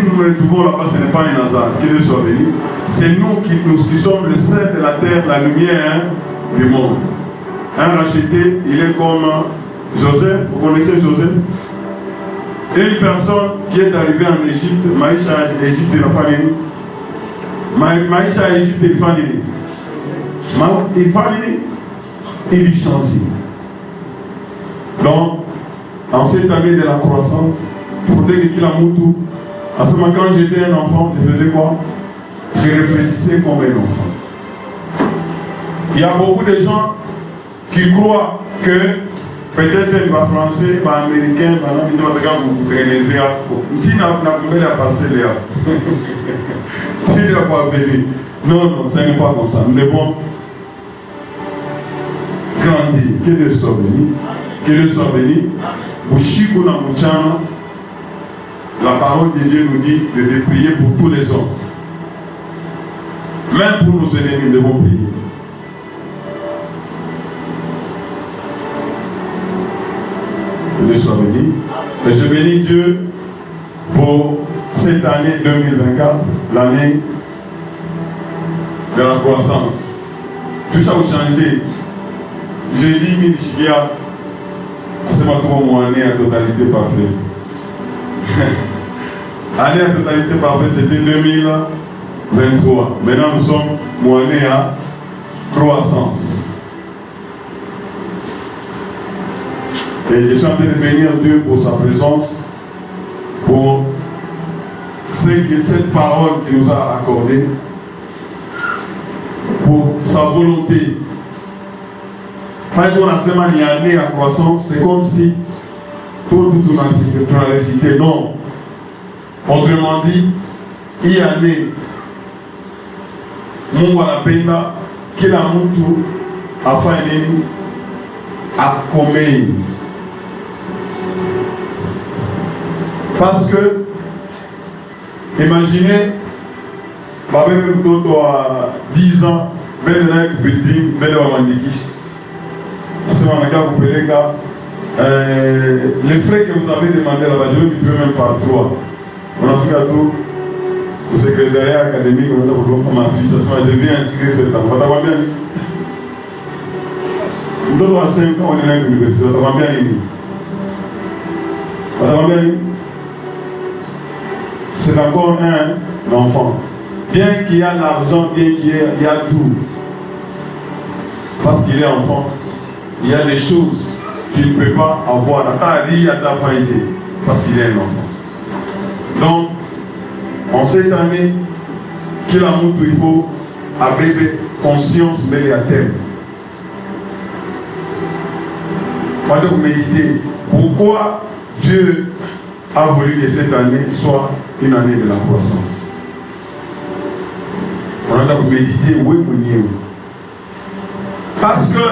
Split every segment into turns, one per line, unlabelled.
nous nous retrouvons là-bas, ce n'est pas un hasard. Que Dieu soit béni. C'est nous qui sommes le sel de la terre, la lumière du monde. Un racheté, il est comme Joseph. Vous connaissez Joseph? Une personne qui est arrivée en Égypte, Maïcha Égypte, il a fallu. Maïcha Égypte, il fallait. Il fallait. Il change. Donc, en cette année de la croissance, il faudrait que Kilamoutou, à ce moment quand j'étais un enfant, je faisais quoi? Je réfléchissais comme un enfant. Il y a beaucoup de gens qui croient que peut-être il va français, pas américain, pas non, il doit regarder vous pérenniser. Tu n'as pas passé là. Tu n'as pas venir. Non, non, ce n'est pas comme ça. Nous devons grandir. Que Dieu soit béni. Que Dieu soit béni. Bouchikou na Mouchana, la parole de Dieu nous dit de prier pour tous les hommes. Même pour nos ennemis, nous devons prier. Que Dieu soit béni. Et je bénis Dieu pour cette année 2024, l'année de la croissance. Tout ça vous changez. J'ai dit, Michikia, c'est ma année à totalité parfaite. Année à totalité parfaite, c'était 2023. Maintenant, nous sommes mon année à croissance. Et je suis en train de bénir Dieu pour sa présence, pour cette parole qu'il nous a accordée, pour sa volonté. Quand on a seulement une année à croissance, c'est comme si tout on a récité. Non. Autrement dit, il y a année, mon la peine, qu'il a montré à faire à commettre. Parce que, imaginez, même d'autres à 10 ans, ben là, building, ben là, Mandikis. Les frais que vous avez demandé là-bas, je vais multiplier même par 3. On a fait à tout au secrétariat académique, on a dit ma fille, je viens inscrire cette année. Ça va bien. Nous avons 5 ans, on est à l'université, ça va bien. Ça va bien. C'est encore un enfant. Bien qu'il y a l'argent, bien qu'il y a tout. Parce qu'il est enfant. Il y a des choses qu'il ne peut pas avoir. Parce qu'il est un enfant. Donc, en cette année, qu'il a montré, il faut avoir conscience de la terre. Pour méditer, pourquoi Dieu a voulu que cette année soit une année de la croissance. On a méditer, oui ou non. Parce que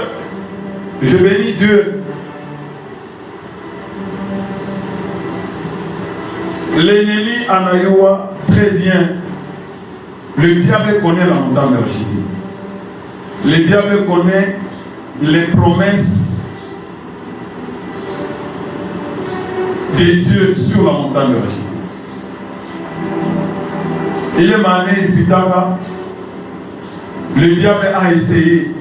je bénis Dieu. L'ennemi en Aïoua, très bien. Le diable connaît la montagne de Rachidi. Le diable connaît les promesses de Dieu sur la montagne de Rachidi. Il est mané depuis Pitaka. Le diable a essayé.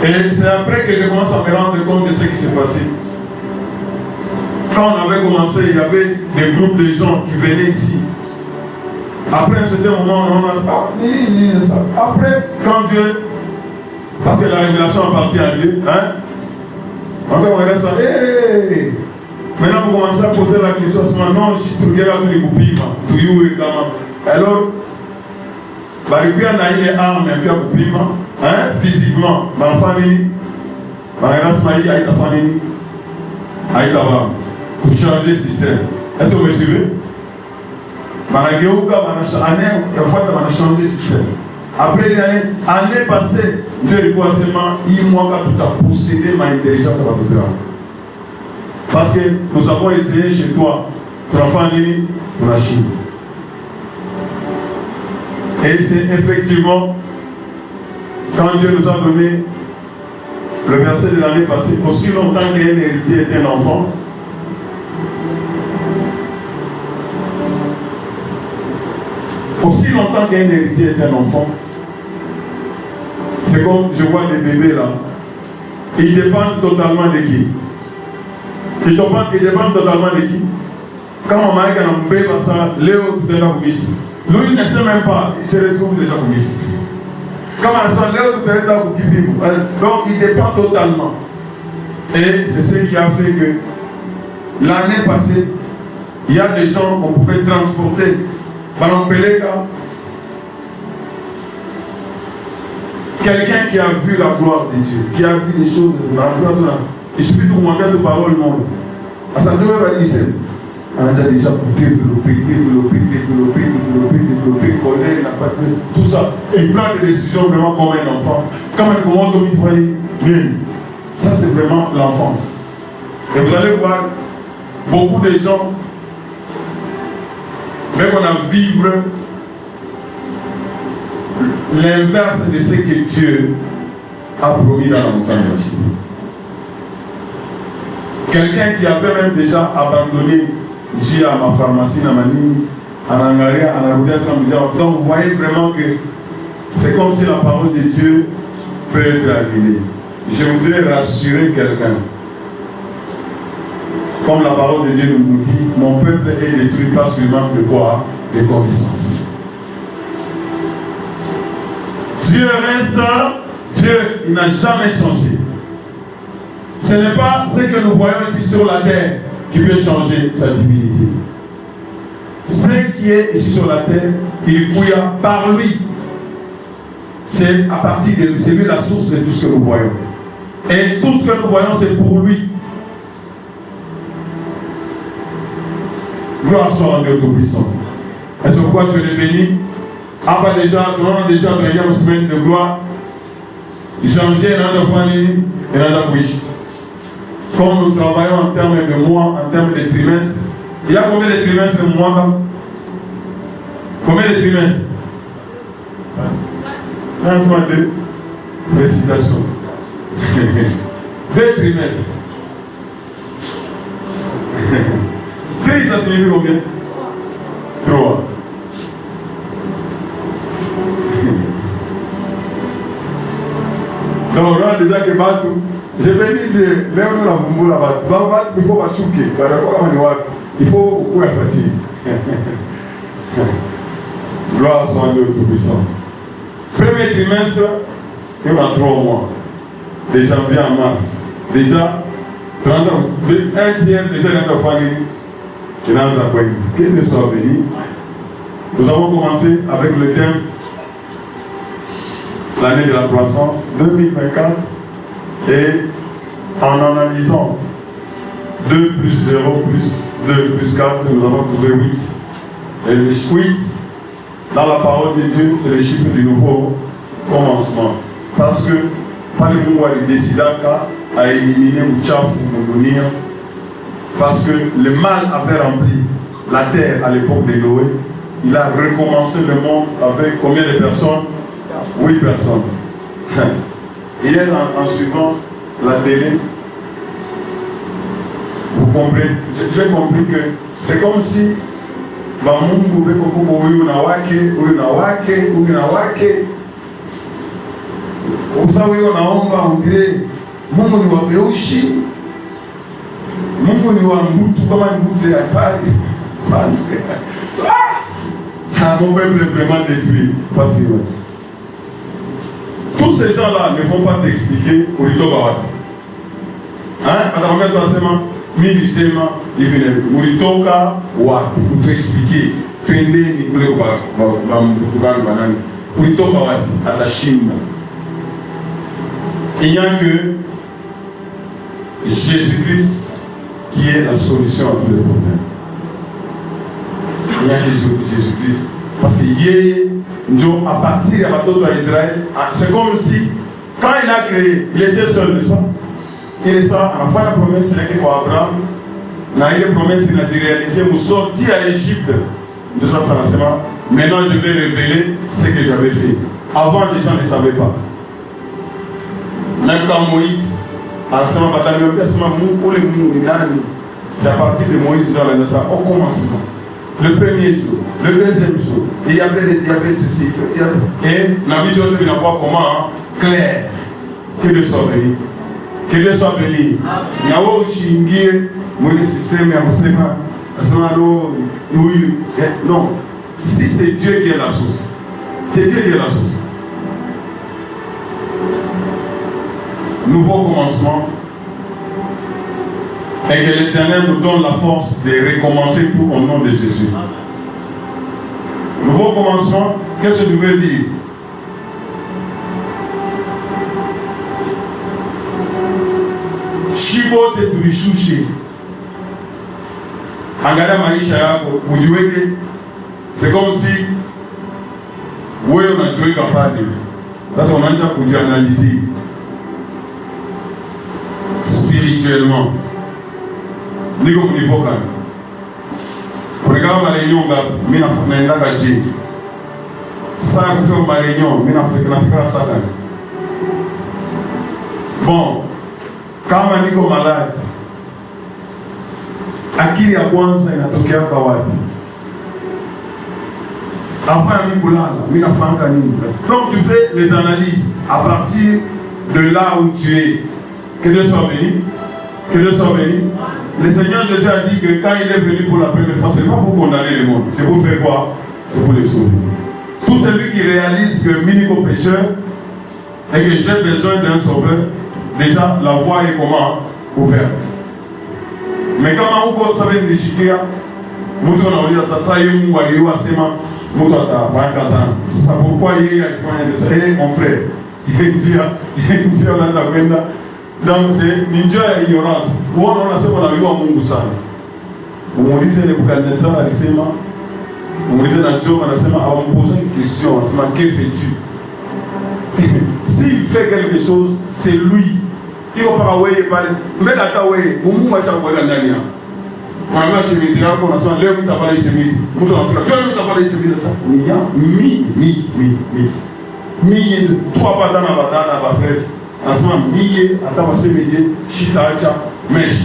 Et c'est après que je commence à me rendre compte de ce qui s'est passé. Quand on avait commencé, il y avait des groupes de gens qui venaient ici. Après un certain moment, on a dit, ça. Après, quand Dieu, parce que la révélation appartient à Dieu, hein? Après, on regarde ça, hey! Maintenant, vous commencez à poser la question, non, je suis tout bien à tous les goupilles, tout you et comment. Alors, bah, il y a des armes, il y a des goupilles, hein, physiquement, ma famille, ma race maïe, aïe ta famille, aïe ta femme, pour changer le système. Est-ce que vous me suivez? Ma guéouka, ma année, il faut changer le système. Après l'année passée, Dieu dit quoi seulement, il m'a tout à posséder ma intelligence à votre grande. Parce que nous avons essayé chez toi, ton enfant dit, pour la Chine. Et c'est effectivement, quand Dieu nous a donné le verset de l'année passée, aussi longtemps qu'un héritier est un enfant, aussi longtemps qu'un héritier est un enfant, c'est comme je vois des bébés là, ils dépendent totalement de qui? Ils dépendent totalement de qui? Quand maman est un bébé, Léo tout est là pour ici. Lui il ne sait même pas, il se retrouve déjà pour ici. Quand on sent Léo tout est là pour qui? Donc il dépend totalement. Et c'est ce qui a fait que l'année passée, il y a des gens qu'on pouvait transporter. Pendant Peleka, quelqu'un qui a vu la gloire de Dieu, qui a vu des choses, il suffit de demander de parole, non. À sa journée, il va dire, on a déjà développé, connaître, tout ça. Et il prend des décisions vraiment comme un enfant. Comme il faut dire, ça c'est vraiment l'enfance. Et vous allez voir, beaucoup de gens, mais on a vivre l'inverse de ce que Dieu a promis dans la montagne d'Achille. Quelqu'un qui avait même déjà abandonné Dieu à ma pharmacie, à ma ligne, à Nangaria, à la route. Donc vous voyez vraiment que c'est comme si la parole de Dieu peut être alignée. Je voudrais rassurer quelqu'un. Comme la parole de Dieu nous dit, mon peuple est détruit pas seulement de quoi? De connaissance. Dieu reste, Dieu, il n'a jamais changé. Ce n'est pas ce que nous voyons ici sur la terre qui peut changer sa divinité. Ce qui est ici sur la terre, il fouille par lui. C'est à partir de lui, c'est lui la source de tout ce que nous voyons. Et tout ce que nous voyons, c'est pour lui. Gloire soit en Dieu Tout-Puissant. Et c'est pourquoi je l'ai béni. Après déjà, nous avons déjà gagné une semaine de gloire. Janvier, dans notre famille et dans notre bouche. Comme nous travaillons en termes de mois, en termes de trimestres, il y a combien de trimestres de mois? Combien de trimestres? Un soit deux. Félicitations. 2 trimestres. Tri, ça signifie combien? 3. Donc, on a déjà que Batou. Je vais dire, il faut pas souquer. Il faut où est facile. Gloire soit Dieu Tout-Puissant. Premier trimestre, il y a 3 mois. De janvier à mars. Déjà, 30 ans, un tiers déjà dans notre famille. Et dans un pays. Que Dieu soit béni. Nous avons commencé avec le thème l'année de la croissance 2024 et en analysant 2 plus 0 plus 2 plus 4, nous avons trouvé 8. Et le 8, dans la parole de Dieu, c'est le chiffre du nouveau commencement. Parce que, par le mot de Décidaka a éliminé Mouchafou Moudonia, parce que le mal avait rempli la terre à l'époque de Noé. Il a recommencé le monde avec combien de personnes? 8 personnes. Hier, en suivant la télé, vous comprenez, j'ai compris que c'est comme si on dirait Mungu ni wa Beushi, Mungu ni wa Mbutu, kama Mbutu ya pale. Mon peuple est vraiment détruit. Tous ces gens-là ne vont pas t'expliquer au Litoba. Hein? Attends, toi seulement, Milisema, il vient. Muritoka, wa, pour t'expliquer. Pende, Nicolas, Banane. Muritoka, wa, à la Chine. Il n'y a que Jésus-Christ qui est la solution à tous les problèmes. Il n'y a que Jésus-Christ. Parce que à partir de Israël, c'est comme si, quand il a créé, il était seul, n'est-ce pas? Il est ça, à la fin de la promesse, c'est qu'il faut Abraham. Il a une promesse qu'il a réalisée pour sortir à l'Égypte de sa naissance. Maintenant, je vais révéler ce que j'avais fait. Avant, les gens ne savaient pas. Même quand Moïse C'est à partir de Moïse dans la Nassa, au commencement. Le premier jour, le deuxième jour, il y avait ceci. Et la vie de Dieu n'a pas comment clair. Que Dieu soit béni. Que Dieu soit béni. Il y a aussi un système non. Si c'est Dieu qui est la source, c'est Dieu qui est la source. Nouveau commencement. Et que l'Éternel nous donne la force de recommencer tout au nom de Jésus. Nouveau commencement, qu'est-ce que tu veux dire? Shibo te tulishushi. Angalia maisha yako, ujiweke. C'est comme si wewe unajiweka pale. Sasa unaanza kujianalyser spirituellement. Niko mnivo gani? Regarde ma réunion mimi naenda kaji. Sasa kufanya ma réunion mimi nafika sana. Bon, kama niko malade, akili ya kwanza inatokea kwa wapi? Enfin mimi kulala, mimi nafanya nini? Donc tu fais les analyses à partir de là où tu es. Que Dieu soit béni. Que Dieu soit béni. Le Seigneur Jésus a dit que quand il est venu pour la première fois, ce n'est pas pour condamner le monde. C'est pour faire quoi? C'est pour les sauver. Tout celui qui réalise que minico pécheur et que j'ai besoin d'un sauveur, déjà la voie est comment? Ouverte. Mais quand on savait que les chikia, nous on a dit ça, ça y est, nous allons asema, nous on a fait ça. Pourquoi il y a une fois mon frère, il dit on a ta donc c'est ninja ya ignorance. Uona unasema na yua Mungu sana. Umuulize Nebukadnezar alisema, umuulize na Job anasema awampoze une question, anasema que fais-tu? S'il fait quelque chose, c'est lui. Il va pas wewe pale. Mbele hata wewe, Mungu ashakuweka ndani yako. Mwambie shemizi yako unasema leo mtafanya shemizi. Mtu anafika, "Toi mtafanya shemizi sasa." Ni ya mi trois badana ba frère. Asma miye ataba semeye shitacha mesh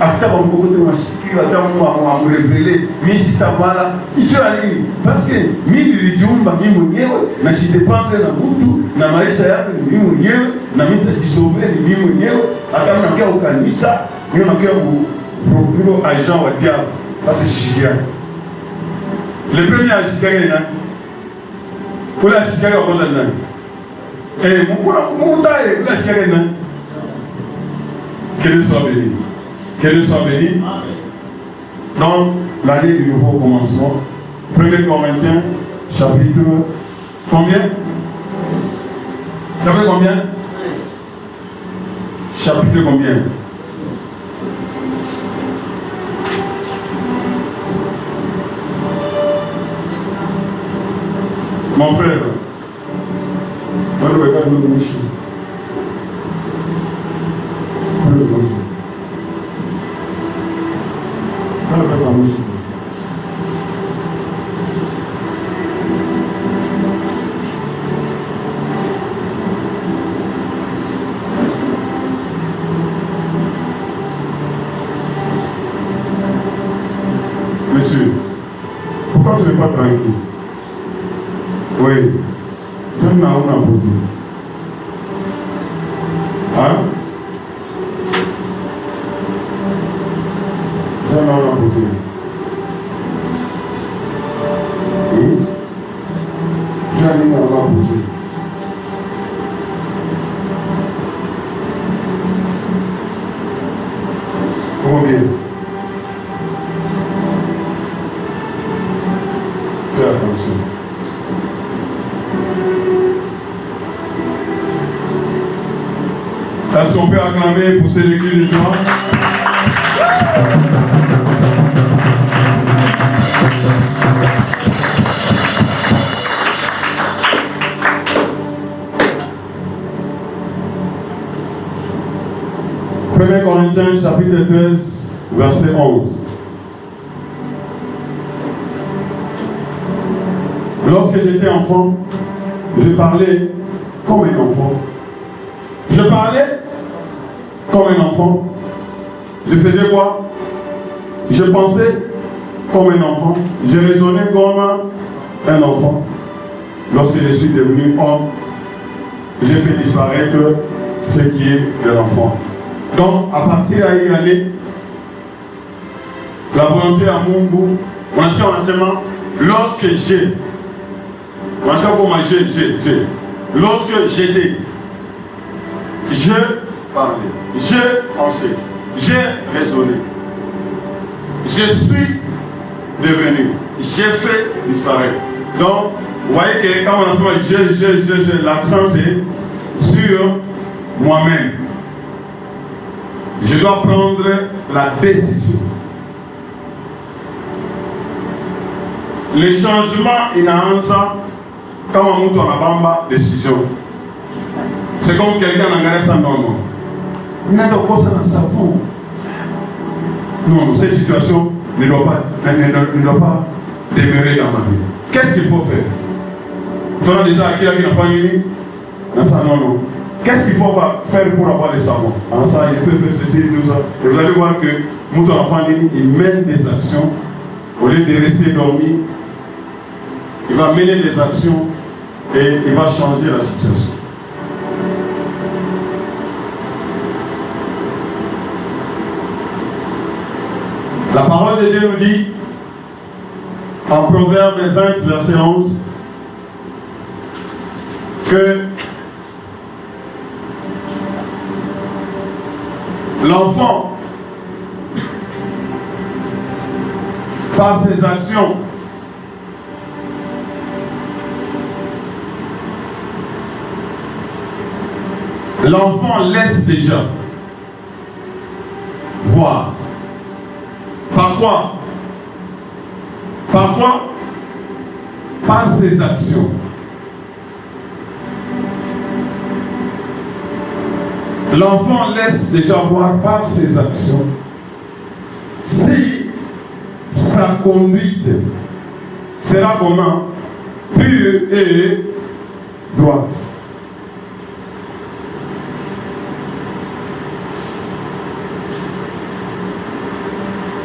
ataba mkokote mashikira ataba mwa mrevele mi shitavala hicho nini parce que mimi nilijiumba mimi mwenyewe na shidepende na mtu na maisha yake ni mimi mwenyewe na mimi nitajisauver ni mimi mwenyewe hata nakia ukanisa mimi nakia pro agent wa diable parce que shikia le premier agent là pour la shikia kwa kwanza nani et mon taille, la sirène. Que Dieu soit béni. Que Dieu soit béni. Donc, l'année du nouveau commencement. 1 Corinthiens, chapitre combien? Chapitre combien? Chapitre combien? Mon frère. Quando vai dar no lixo? Quando vai dar no lixo? Monsieur, pourquoi tu n'es pas tranquille? Oui. Je n'ai pas posé. Hein? Je n'ai pas posé. Je n'ai pas posé. Combien? Fais attention. Est-ce qu'on peut acclamer pour ces églises du genre? Premier Corinthiens chapitre 13, verset 11. Lorsque j'étais enfant, je parlais comme un enfant. Je parlais comme un enfant. Je faisais quoi? Je pensais comme un enfant. Je raisonnais comme un enfant. Lorsque je suis devenu homme, j'ai fait disparaître ce qui est de l'enfant. Donc, à partir d'y aller, la volonté à Mungu, on a fait en enseignement, lorsque j'ai, on a fait comment lorsque j'étais, je parlais, je pensais, j'ai raisonné, je suis devenu, j'ai fait disparaître. Donc, vous voyez que quand on enseignement, l'accent c'est sur moi-même. Je dois prendre la décision. Les changements, il y a un sens quand on monte en bamba décision. C'est comme quelqu'un n'a gardé ça non. Il n'a pas de ça dans sa vie. Non, cette situation ne doit pas demeurer dans ma vie. Qu'est-ce qu'il faut faire? Tu as déjà acquis la famille? Non. Qu'est-ce qu'il faut faire pour avoir des savons? Alors ça, il faut faire ceci, tout ça. Et vous allez voir que mon enfant, il mène des actions. Au lieu de rester dormi, il va mener des actions et il va changer la situation. La parole de Dieu nous dit, en Proverbe 20, verset 11, que l'enfant, par ses actions, l'enfant laisse déjà voir. Par quoi? Par quoi? Par ses actions. L'enfant laisse déjà voir par ses actions si sa conduite sera comment? Pure et droite.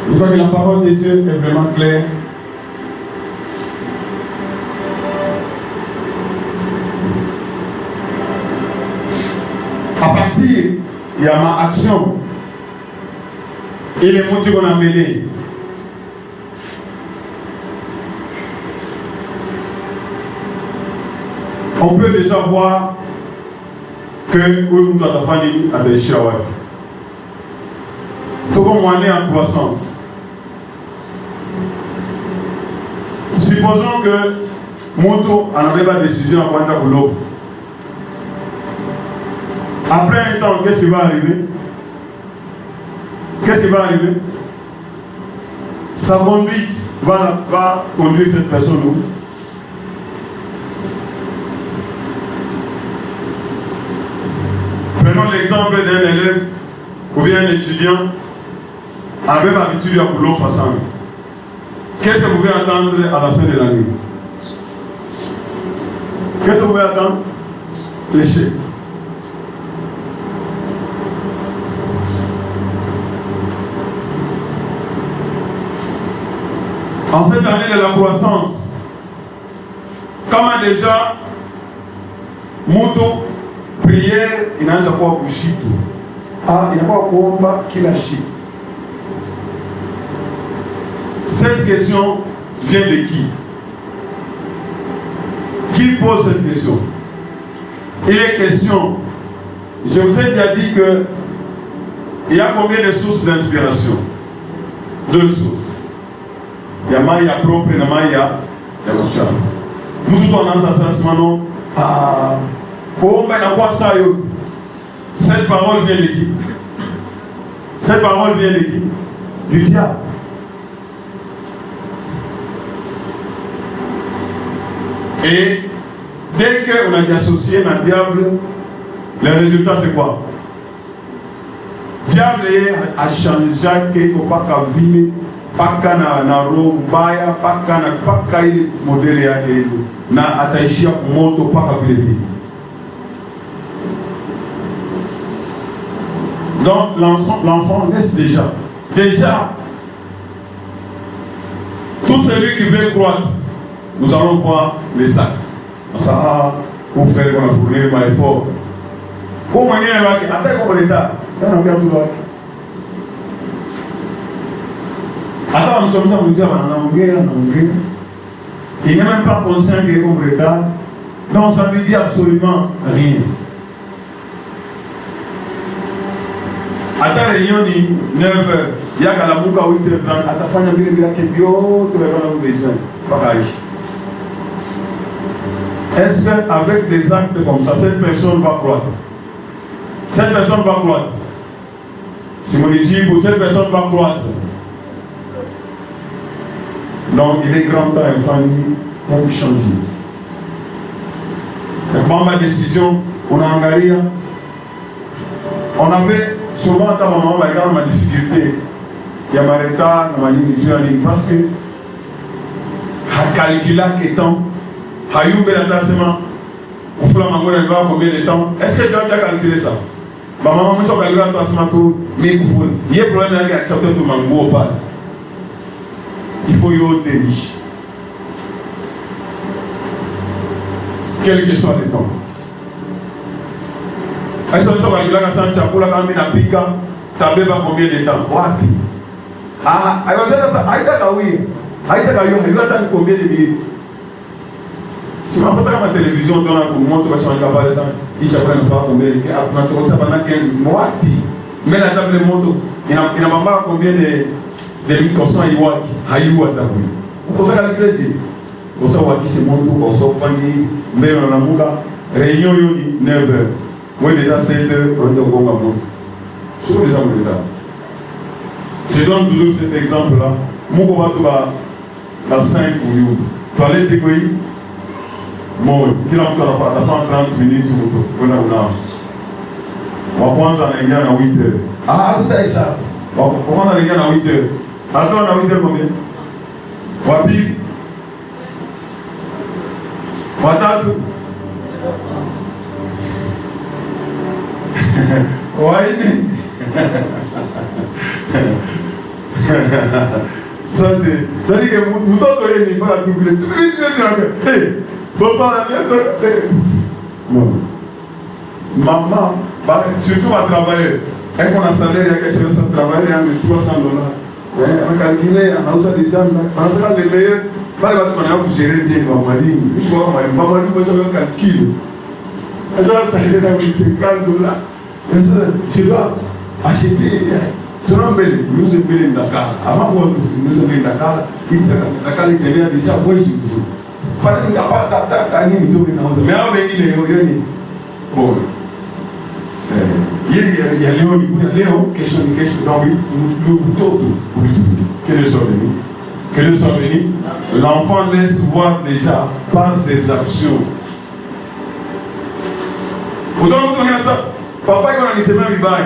Je crois que la parole de Dieu est vraiment claire. À partir, il y a ma action et les mots qu'on a mêlés. On peut déjà voir que nous avons famille à des chiens. Tout comme on est en croissance. Supposons que Moto n'avait pas de décision à prendre pour l'offre. Après un temps, qu'est-ce qui va arriver? Qu'est-ce qui va arriver? Sa conduite va conduire cette personne où? Prenons l'exemple d'un élève ou bien un étudiant avec l'habitude à boulot façon. Qu'est-ce que vous pouvez attendre à la fin de l'année? Qu'est-ce que vous pouvez attendre? L'échec. En cette année de la croissance, comme déjà Moto, prière, il n'a pas bouché tout. Ah, il n'a pas combat qu'il a chié. Cette question vient de qui? Qui pose cette question? Il est question. Je vous ai déjà dit que il y a combien de sources d'inspiration? Deux sources. Il y a Maya propre et Maya Yakuchaf. Nous tous on a ça maintenant. Ah, oh, mais dans quoi ça? Cette parole vient de qui? Cette parole vient de qui? Du diable. Et dès qu'on a associé un diable, le résultat c'est quoi? Diable a changé que pas qu'à vivre, pas qu'à na rombaya, pas qu'à modèle ya na ataishia moto pas qu'à vivre. Donc l'enfant laisse déjà. Déjà, tout celui qui veut croître, nous allons voir les actes. Ça, pour faire qu'on a fourni un effort. Comment il y a un attaque comme l'État? Attends, nous sommes en dire en anglais. Il n'est même pas conscient qu'il est comme l'État. Donc ça ne lui dit absolument rien. À ta réunion de 9h, il y a qu'à la boucle à 8h30, à ta fin de l'année, il y a que tu vas besoin. Est-ce qu'avec des actes comme ça, cette personne va croître? Cette personne va croître. Si on dit pour cette personne va croître. Donc il est grand temps, une famille, il y a que changer. Comment ma décision, on a engagé. On avait souvent quand maman regarde ma difficulté, il y a ma retard, ma ligne, parce que à calculer que temps, à y ouvrir l'intéressement, pour faire ma mère combien de temps. Est-ce que tu as déjà calculé ça? Ma maman me calculé l'intéressement pour mais il y a un problème avec l'acceptation de ma mère ou pas. Il faut y avoir des riches. Quel que soit le temps. Est-ce que tu as calculé la santé pour la campagne à Pika? Tu as besoin combien de temps? Wapi? Ah, il va dire ça. Aïe, il va attendre combien de minutes? Si on fait la télévision, on a montre que je capable de ça. Il va faire combien de temps? Pendant 15 minutes. Wapi? Mais la table de moto, il n'a pas combien de minutes comme ça, il voit. Aïe, on peut faire calculer. Comme ça, on va dire c'est mon tour, on sort famille, mais on a un réunion 9h. Moi déjà 7h, on est au bon moment. Sur les exemples d'état. Je donne toujours cet exemple-là. Mon combat va 5 ou 8. Tu vas aller t'écouiller. Moi, qui l'a encore la fin 30 minutes, on a. On va prendre ça à 8h. Ah, tout est ça. On va prendre ça à 8h. Attends, à 8h combien? Wapi? Watatu? Waini? Ça c'est. Ça dit que nous t'en donnons pas la double. Hé! Papa, maman, surtout à travailler. Elle qu'on a salaire, elle se fait travailler à $300. On a calculé, on a usé des gens, on a fait les meilleurs. Pas les bâtiments pour gérer bien ma maladie. Il faut avoir ma maladie pour faire un calcul. Et ça, ça fait $50. Et ça, je dois acheter. Je dois m'appeler. Nous sommes payés Dakar. Avant qu'on nous sommes payés Dakar, Dakar était déjà boy. Pas de capable d'attaquer une double. Mais avant, il est bon. Il y a Léon, question, donc nous tout. Quel est son ennemi? Que nous sommes venus, l'enfant laisse voir déjà par ses actions. Vous avez entendu ça? Papa, il a dit c'est même il va.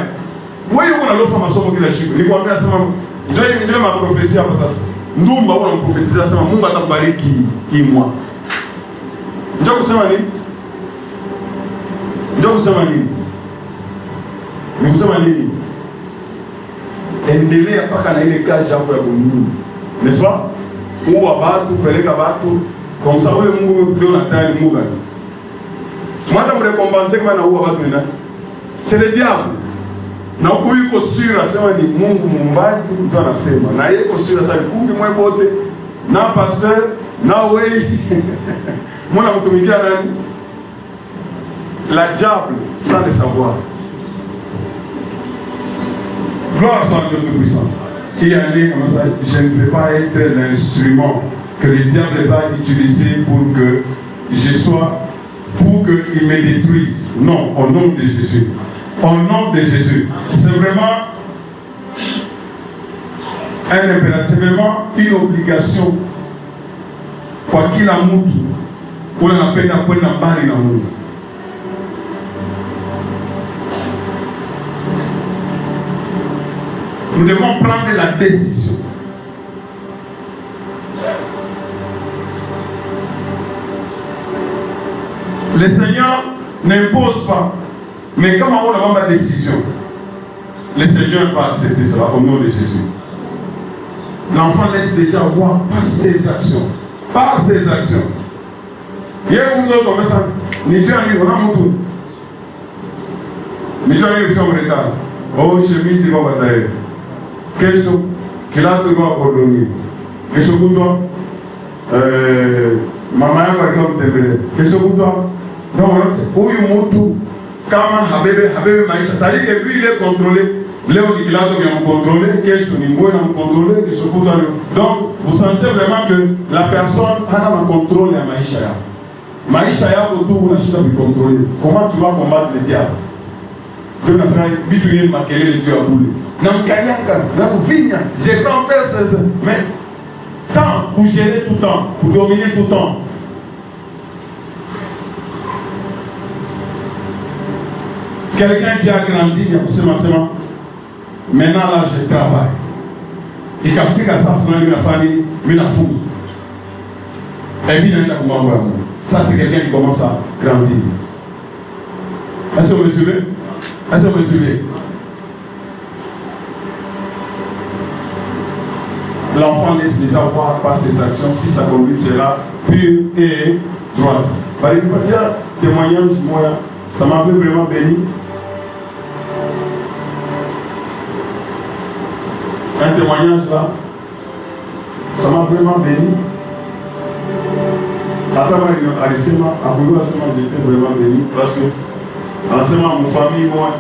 Oui, on a l'autre maçon qui l'a su. Il faut bien ça. Dieu m'a prophétisé après ça. Nous, on va prophétiser ça. Nous, on va t'embarquer qui moi. Dieu vous savez. Dieu vous savez. Mais vous savez. Endelea mpaka na ile kazi yako ya Mungu. N'est-ce pas? Ou abatu, peleka batu. Comme ça, ule Mungu ndio nataka Mungu gani? Mwata mrekombanse kama na uwa watu nina. C'est le diable. Na huyu yuko sura sema ni Mungu muumbaji ndio anasema. Na yeye yuko sura sasa kumbi mwe bote. Na pasteur, na wewe. Mwana mtumikia nani? La diable sans le savoir. Gloire soit à Dieu Tout-Puissant. Il a dit comme ça, je ne vais pas être l'instrument que le diable va utiliser pour que je sois, pour qu'il me détruise. Non, au nom de Jésus. Au nom de Jésus. C'est vraiment un impératif, c'est vraiment une obligation. Kwa kila mtu, unapenda kwenda mbali na Mungu. Nous devons prendre la décision. Le Seigneur n'impose pas. Mais comment on a ma décision? le Seigneur va accepter cela au nom de Jésus. L'enfant laisse déjà voir par ses actions. Par ses actions. Il y a un autre comme ça. Ni tu as mis, on a mon tour. Ni tu as mis, on retard. Oh, chemise, il va batailler. Question. Quel âge tu dois ordonner? Question pour toi. Maman, par exemple, question pour toi. Non, où il monte tout. Kama Habebe Maïcha. Ça dit que lui, il est contrôlé. Léo dit là, il est contrôlé. Quel son niveau est contrôlé. Donc, vous sentez vraiment que la personne a un contrôle à Maïcha. Maïcha est autour de la chose à contrôler. Comment tu vas combattre le diable? Je vais bituer ma quelle est Dieu à boule. Dans Kanyaka, dans Vigna, j'ai pas fait ça. Mais tant, vous gérez tout le temps, vous dominez tout le temps. Quelqu'un qui a grandi, maintenant là je travaille. Et quand c'est que ça se fait, la famille, mais la foule. Et puis, ça c'est quelqu'un qui commence à grandir. Est-ce que vous me suivez? Est-ce que vous me suivez? L'enfant laisse déjà voir par ses actions si sa conduite sera pure et droite. Par exemple, témoignage, moi, ça m'avait vraiment béni. Un témoignage là, ça m'a vraiment béni. À l'enseignement, j'étais vraiment béni parce que l'enseignement, mon famille, moi,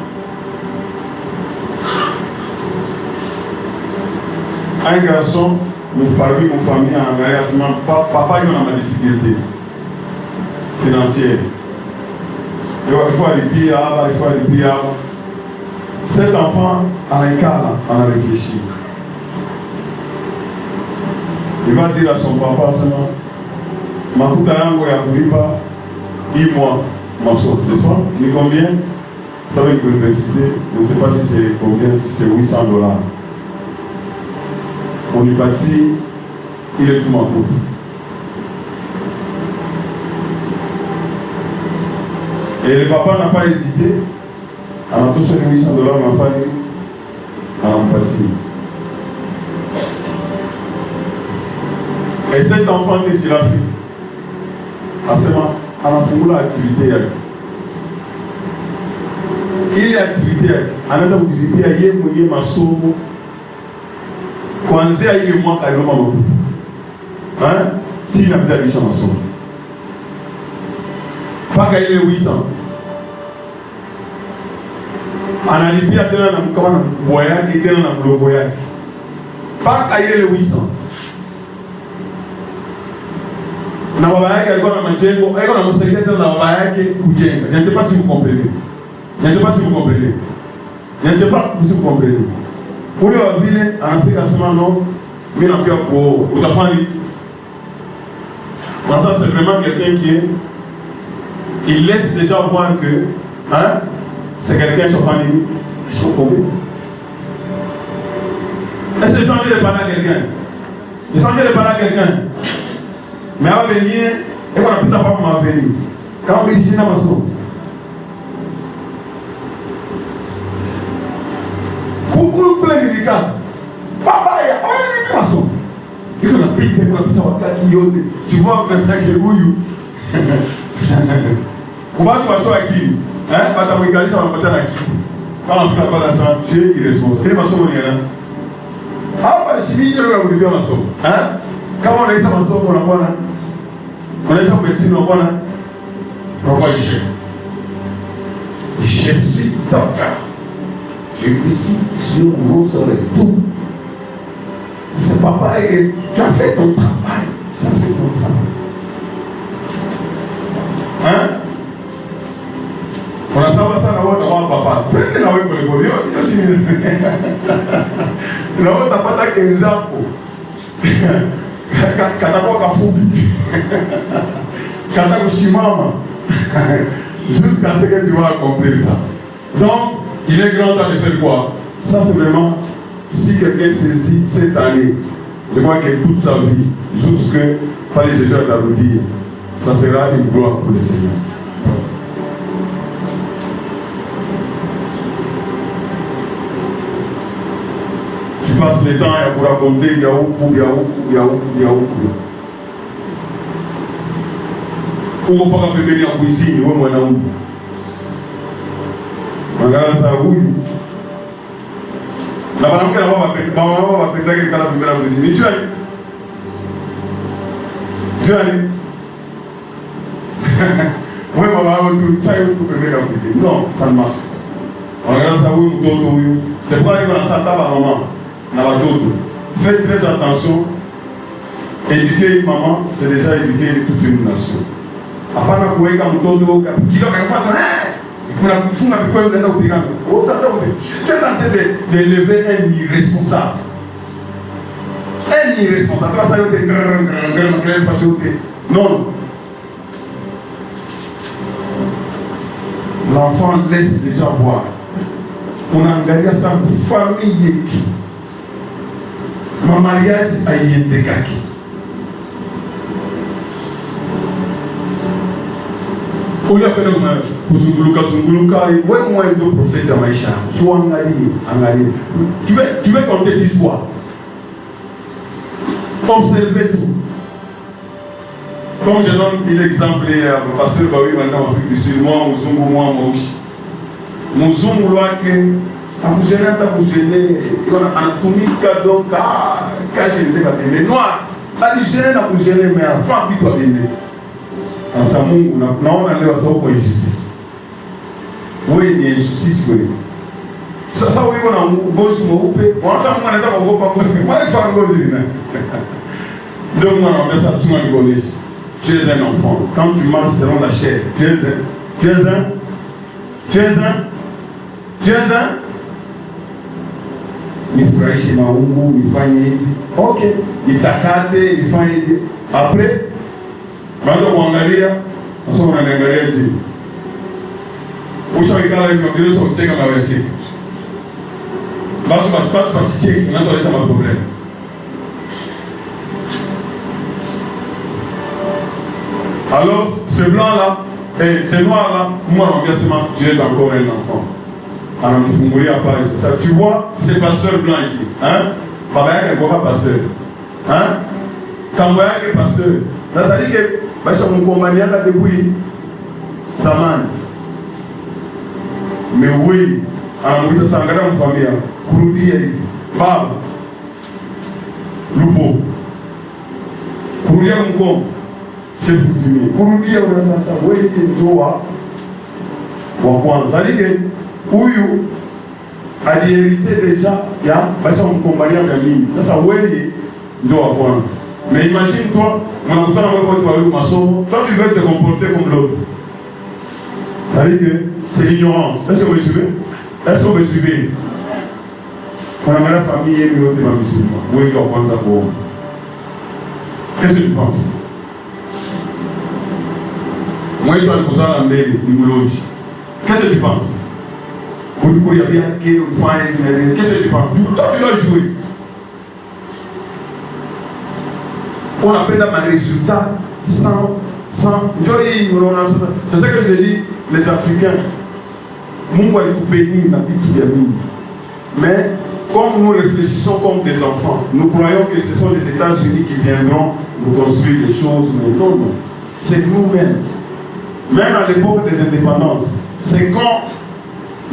un garçon, parmi mon famille, en engagement, papa, il a ma difficulté financière. Il faut aller pire, il faut aller pire. Cet enfant, en un cas, on a réfléchi. Il va dire à son papa seulement, ma koutayango ya kulipa, dis-moi, ma soeur, n'est-ce pas? Mais combien? Vous savez que l'université, je ne sais pas si c'est combien, si c'est $800. On lui bâtit, il est tout ma coupe. Et le papa n'a pas hésité, en a touché $800, ma famille, à l'empathie. Et cet enfant, qu'est-ce qu'il a fait? À ce moment, à la foule, l'activité. Il est activité. En attendant que tu dis, il y a ma somme. Quand il y a moi, il y a moi. Hein? Tu n'as pas de ma somme. Pas qu'il y ait 800. En allié à terre, on a un voyage qui est dans le voyage. Pas qu'il y ait 800. Na baba yake alikuwa na majengo, alikuwa na msaidizi na baba yake kujenga. Je ne sais pas si vous comprenez. Je ne sais pas si vous comprenez. Je ne sais pas si vous comprenez. Ule wa vile anafika sema non, mimi napia kuoa. Utafanya nini? Ça c'est vraiment quelqu'un qui est, il laisse déjà voir que hein, c'est quelqu'un qui s'en famille. Ils sont combien? Est-ce que ils sont en train de parler à quelqu'un? Ils sont en train de parler à quelqu'un? Mais à venir, et qu'on a plus d'abord à venir. Quand on est ici dans ma maison, coucou, les médicaments. Papa, il y a une maison. Il y a une pite, il y a une pite, tu vois, il y a une pite. Comment tu vas sur à qui? Hein? Pas ta brigade, ça va pas à qui? Quand on fait la balance, tu es irresponsable. Quelle maison on est là? Ah, bah, je suis venu à vous dire ma maison. Hein? Quand on est sur ma maison, on a quoi là? On est sur petit, on a quoi là? Pourquoi je suis d'accord. Je décide sur mon soleil tout. C'est papa, tu as fait ton travail. Ça, c'est ton travail. Hein? On a ça, papa. Prenez la web pour les bolis. Je suis venu. La web, tu n'as pas ta 15 ans. Katakoka fubi. Katakoshimama. Jusqu'à ce que tu vas accomplir ça. Donc, il est grand temps de faire quoi? Ça, c'est vraiment, si quelqu'un saisit cette année, je crois que toute sa vie, jusque par les études d'arrondir, ça sera une gloire pour le Seigneur. passes le temps à vous raconter, il y a ou pas venir en cuisine, ou moi non. Regarde ça, oui. La maman va péter quelqu'un la première cuisine. Mais tu as oui, maman, ça y est, vous pouvez la cuisine. Non, ça ne marche pas. Regarde ça, oui, c'est pourquoi il va dans sa table à maman. Faites très attention. Éduquer une maman, c'est déjà éduquer toute une nation. Apana kuweka mtoto kidogo akafuata kuna kufunga mikono unaenda kupigana. Tu es en train d'élever un irresponsable. Un irresponsable. Ça y est, non. L'enfant laisse déjà voir. On a engagé sa famille. Mon mariage a été dégagé. Tu veux compter l'histoire. Observez tout. Comme je donne l'exemple parce que maintenant en Afrique du Sud, moi, Mouzungu loake, akuzena takuzene, on a anatomika donc quand je n'étais pas bien noir, aligene na kuzene mais enfant bi toi bien. En Samungu na on a lewa ça pour injustice. Oui, il y a injustice oui. Ça oui on a gozi moupe, on Samungu anaweza kuogopa gozi. Moi il faut gozi na. Donc moi on met ça tout le monde connaît. Tu es un enfant. Quand tu marches selon la chair, tu es un nifurahishe maungu, nifanye hivi. Ok, nitakate, nifanye hivi. Après, baada kuangalia, sasa unaniangalia je? Ushaikala hivi ndio sio kucheka na wewe cheki. Basi cheki, unaleta maproblème. Alors, ce blanc-là, et ce noir-là, moi, l'engagement, tu es encore un enfant. Alors, nous ça, tu vois, ces pasteurs blancs ici. Hein? Papa, il n'y a pas pasteur. Hein? Quand il y a un pasteur, là, ça dit que, si on compagnie depuis Saman. Mais oui, alors, nous sommes en famille. Kouroudi, Bab, Lupo. Kouroudi, Moukom. C'est foutu. Pour nous dire, on a ça, oui, il y a ça dit que, Ouyu a hérité déjà, il y a un compagnon de mine. Ça, oui, il y a mais imagine-toi, on a pourtant toi, tu veux te comporter comme l'autre. Ça dit que c'est l'ignorance. Est-ce que vous me suivez? Est-ce que vous me suivez? On a la famille et l'autre est musulman. Oui, je comprends ça pour vous. Qu'est-ce que tu penses? Moi, je dois le poser à la mère, qu'est-ce que tu penses? Qu'est-ce que tu penses? Toi, tu dois jouer. On appelle un résultat sans. C'est ce que je dis, les Africains. Mais comme nous réfléchissons comme des enfants, nous croyons que ce sont les États-Unis qui viendront nous construire les choses. Mais non, non. C'est nous-mêmes. Même à l'époque des indépendances, c'est quand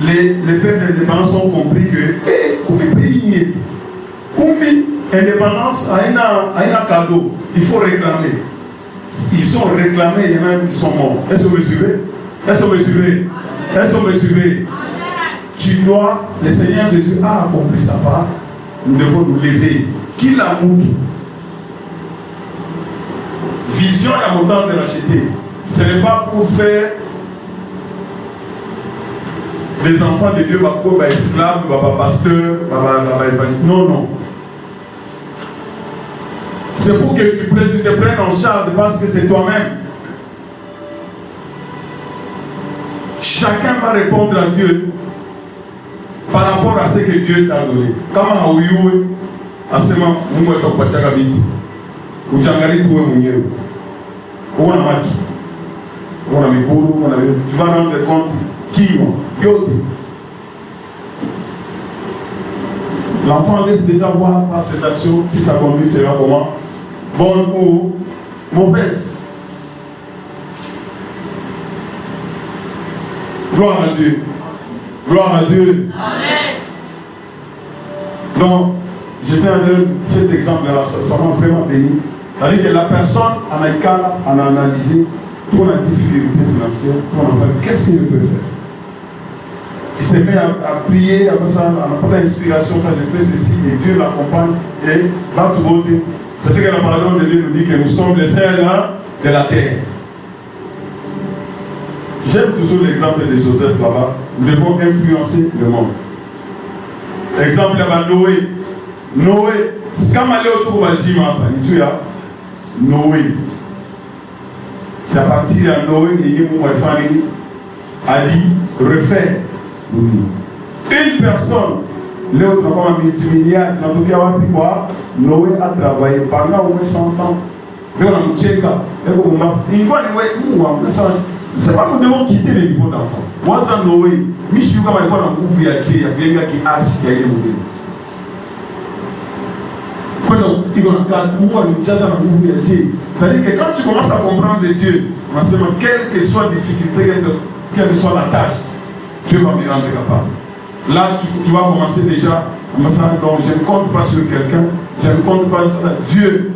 les pères de l'indépendance ont compris que comme pays, comme indépendance a un cadeau, il faut réclamer. Ils sont réclamés, il y en a qui sont morts. Est-ce que vous me suivez? Est-ce que vous me suivez? Est-ce que vous me suivez? Tu dois, le Seigneur Jésus a accompli sa part, nous devons nous lever. Qui l'a montré? Vision et la montagne de l'acheter. Ce n'est pas pour faire des enfants de Dieu, esclaves, pasteurs, non, non. C'est pour que tu te prennes en charge parce que c'est toi-même. Chacun va répondre à Dieu par rapport à ce que Dieu t'a donné. Kama hauyue, asema Mungu atakupatia vitu. Ujangalie tu wewe mwenyewe. Una macho. Una miguu, tu vas rendre compte qui yote. L'enfant laisse déjà voir par ses actions si sa conduite sera comment, bonne ou mauvaise. Gloire à Dieu. Gloire à Dieu. Amen. Donc, j'étais en train de cet exemple-là, ça m'a vraiment béni. C'est-à-dire que la personne en a analysé pour la difficulté financière, pour en faire, qu'est-ce qu'il peut faire? Il s'est mis à prier, après ça, on n'a pas d'inspiration, ça, je fais ceci, et Dieu l'accompagne, et va tout voter. C'est ce que la parole de Dieu nous dit, que nous sommes les seuls de la terre. J'aime toujours l'exemple de Joseph là-bas. Nous devons influencer le monde. Exemple là-bas, Noé. Noé, c'est comme aller autour de Jima, Noé. C'est à partir de Noé que a dit refaire. Une personne, l'autre n'a pas multimilliard, dans tout cas, Noé a travaillé pendant au moins 100 ans. Donc, on a checké. C'est pas que nous devons quitter le niveau d'enfant. Moi, ça, Noé, je suis comme un mouvement qui a qui hache, qui a été mouillé. C'est-à-dire que quand tu commences à comprendre Dieu, quelle que soit la difficulté, quelle que soit la tâche, Dieu va me rendre capable. Là, tu vas commencer déjà. Donc, je ne compte pas sur quelqu'un, je ne compte pas sur Dieu.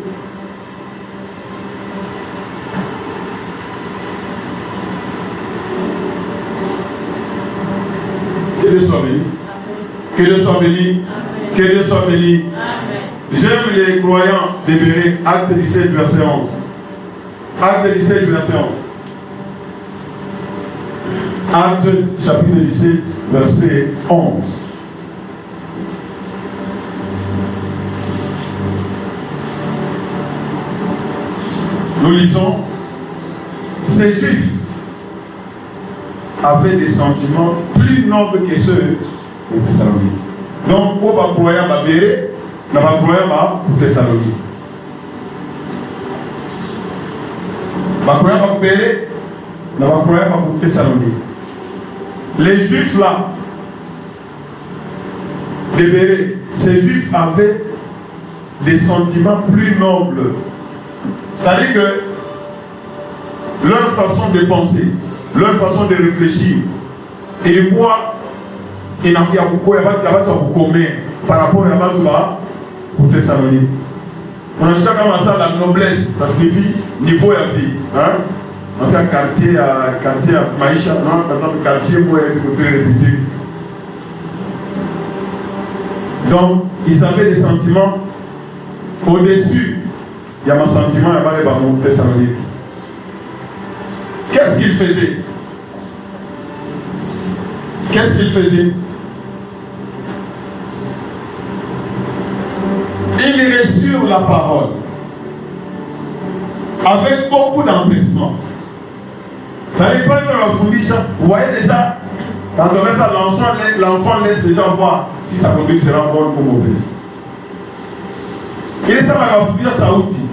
Que Dieu soit béni. Que Dieu soit béni. Que Dieu soit béni. J'aime les croyants d'Hébreux, acte 17, verset 11. Acte 17, verset 11. Acte chapitre 17, verset 11. Nous lisons, ces Juifs avaient des sentiments plus nobles que ceux de Thessalonique. Donc, pour les croyants, n'a pas croyant pour Thessalonique. Les croyants n'a pas croyant pour Thessalonique. Les Juifs là, de Béret, ces Juifs avaient des sentiments plus nobles. C'est-à-dire que leur façon de penser, leur façon de réfléchir, et moi, il n'y a pas de commun par rapport à Batouba pour Thessalonique. On a jusqu'à commencer à la noblesse, ça signifie niveau à vie. Hein? Parce qu'un quartier à Maïcha, non, par exemple, quartier pour être réputé. Donc, ils avaient des sentiments au-dessus. Il y a un sentiment, il y a pas de Thessalonique. Qu'est-ce qu'il faisait? Qu'est-ce qu'il faisait? Il reçut la parole avec beaucoup d'empressement. Vous voyez déjà, quand on met ça, l'enfant laisse déjà voir si sa conduite sera bonne ou mauvaise. Il est ça va faire sa outil.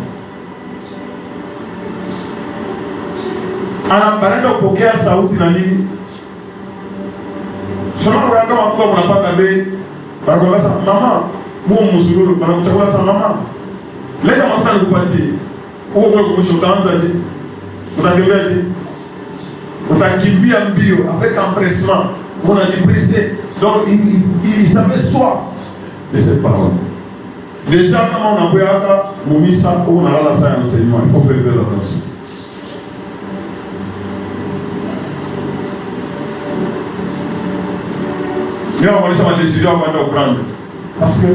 Anaparendo kupokea sauti na nini? Sema kwa kama mko mnapata bei, banakwambia mama, muo mzuri, banakuchagua sana mama. Leta mafuta nikupatie. Huko kwa kumshokanza je? Utakimbia je? Utakimbia mbio avec empressement. On a dit pressé. Donc ils avaient soif de cette parole. Déjà quand on a pris à Moumissa, on a la salle d'enseignement, il faut faire très attention. Mais on va laisser ma décision avant de prendre. Parce que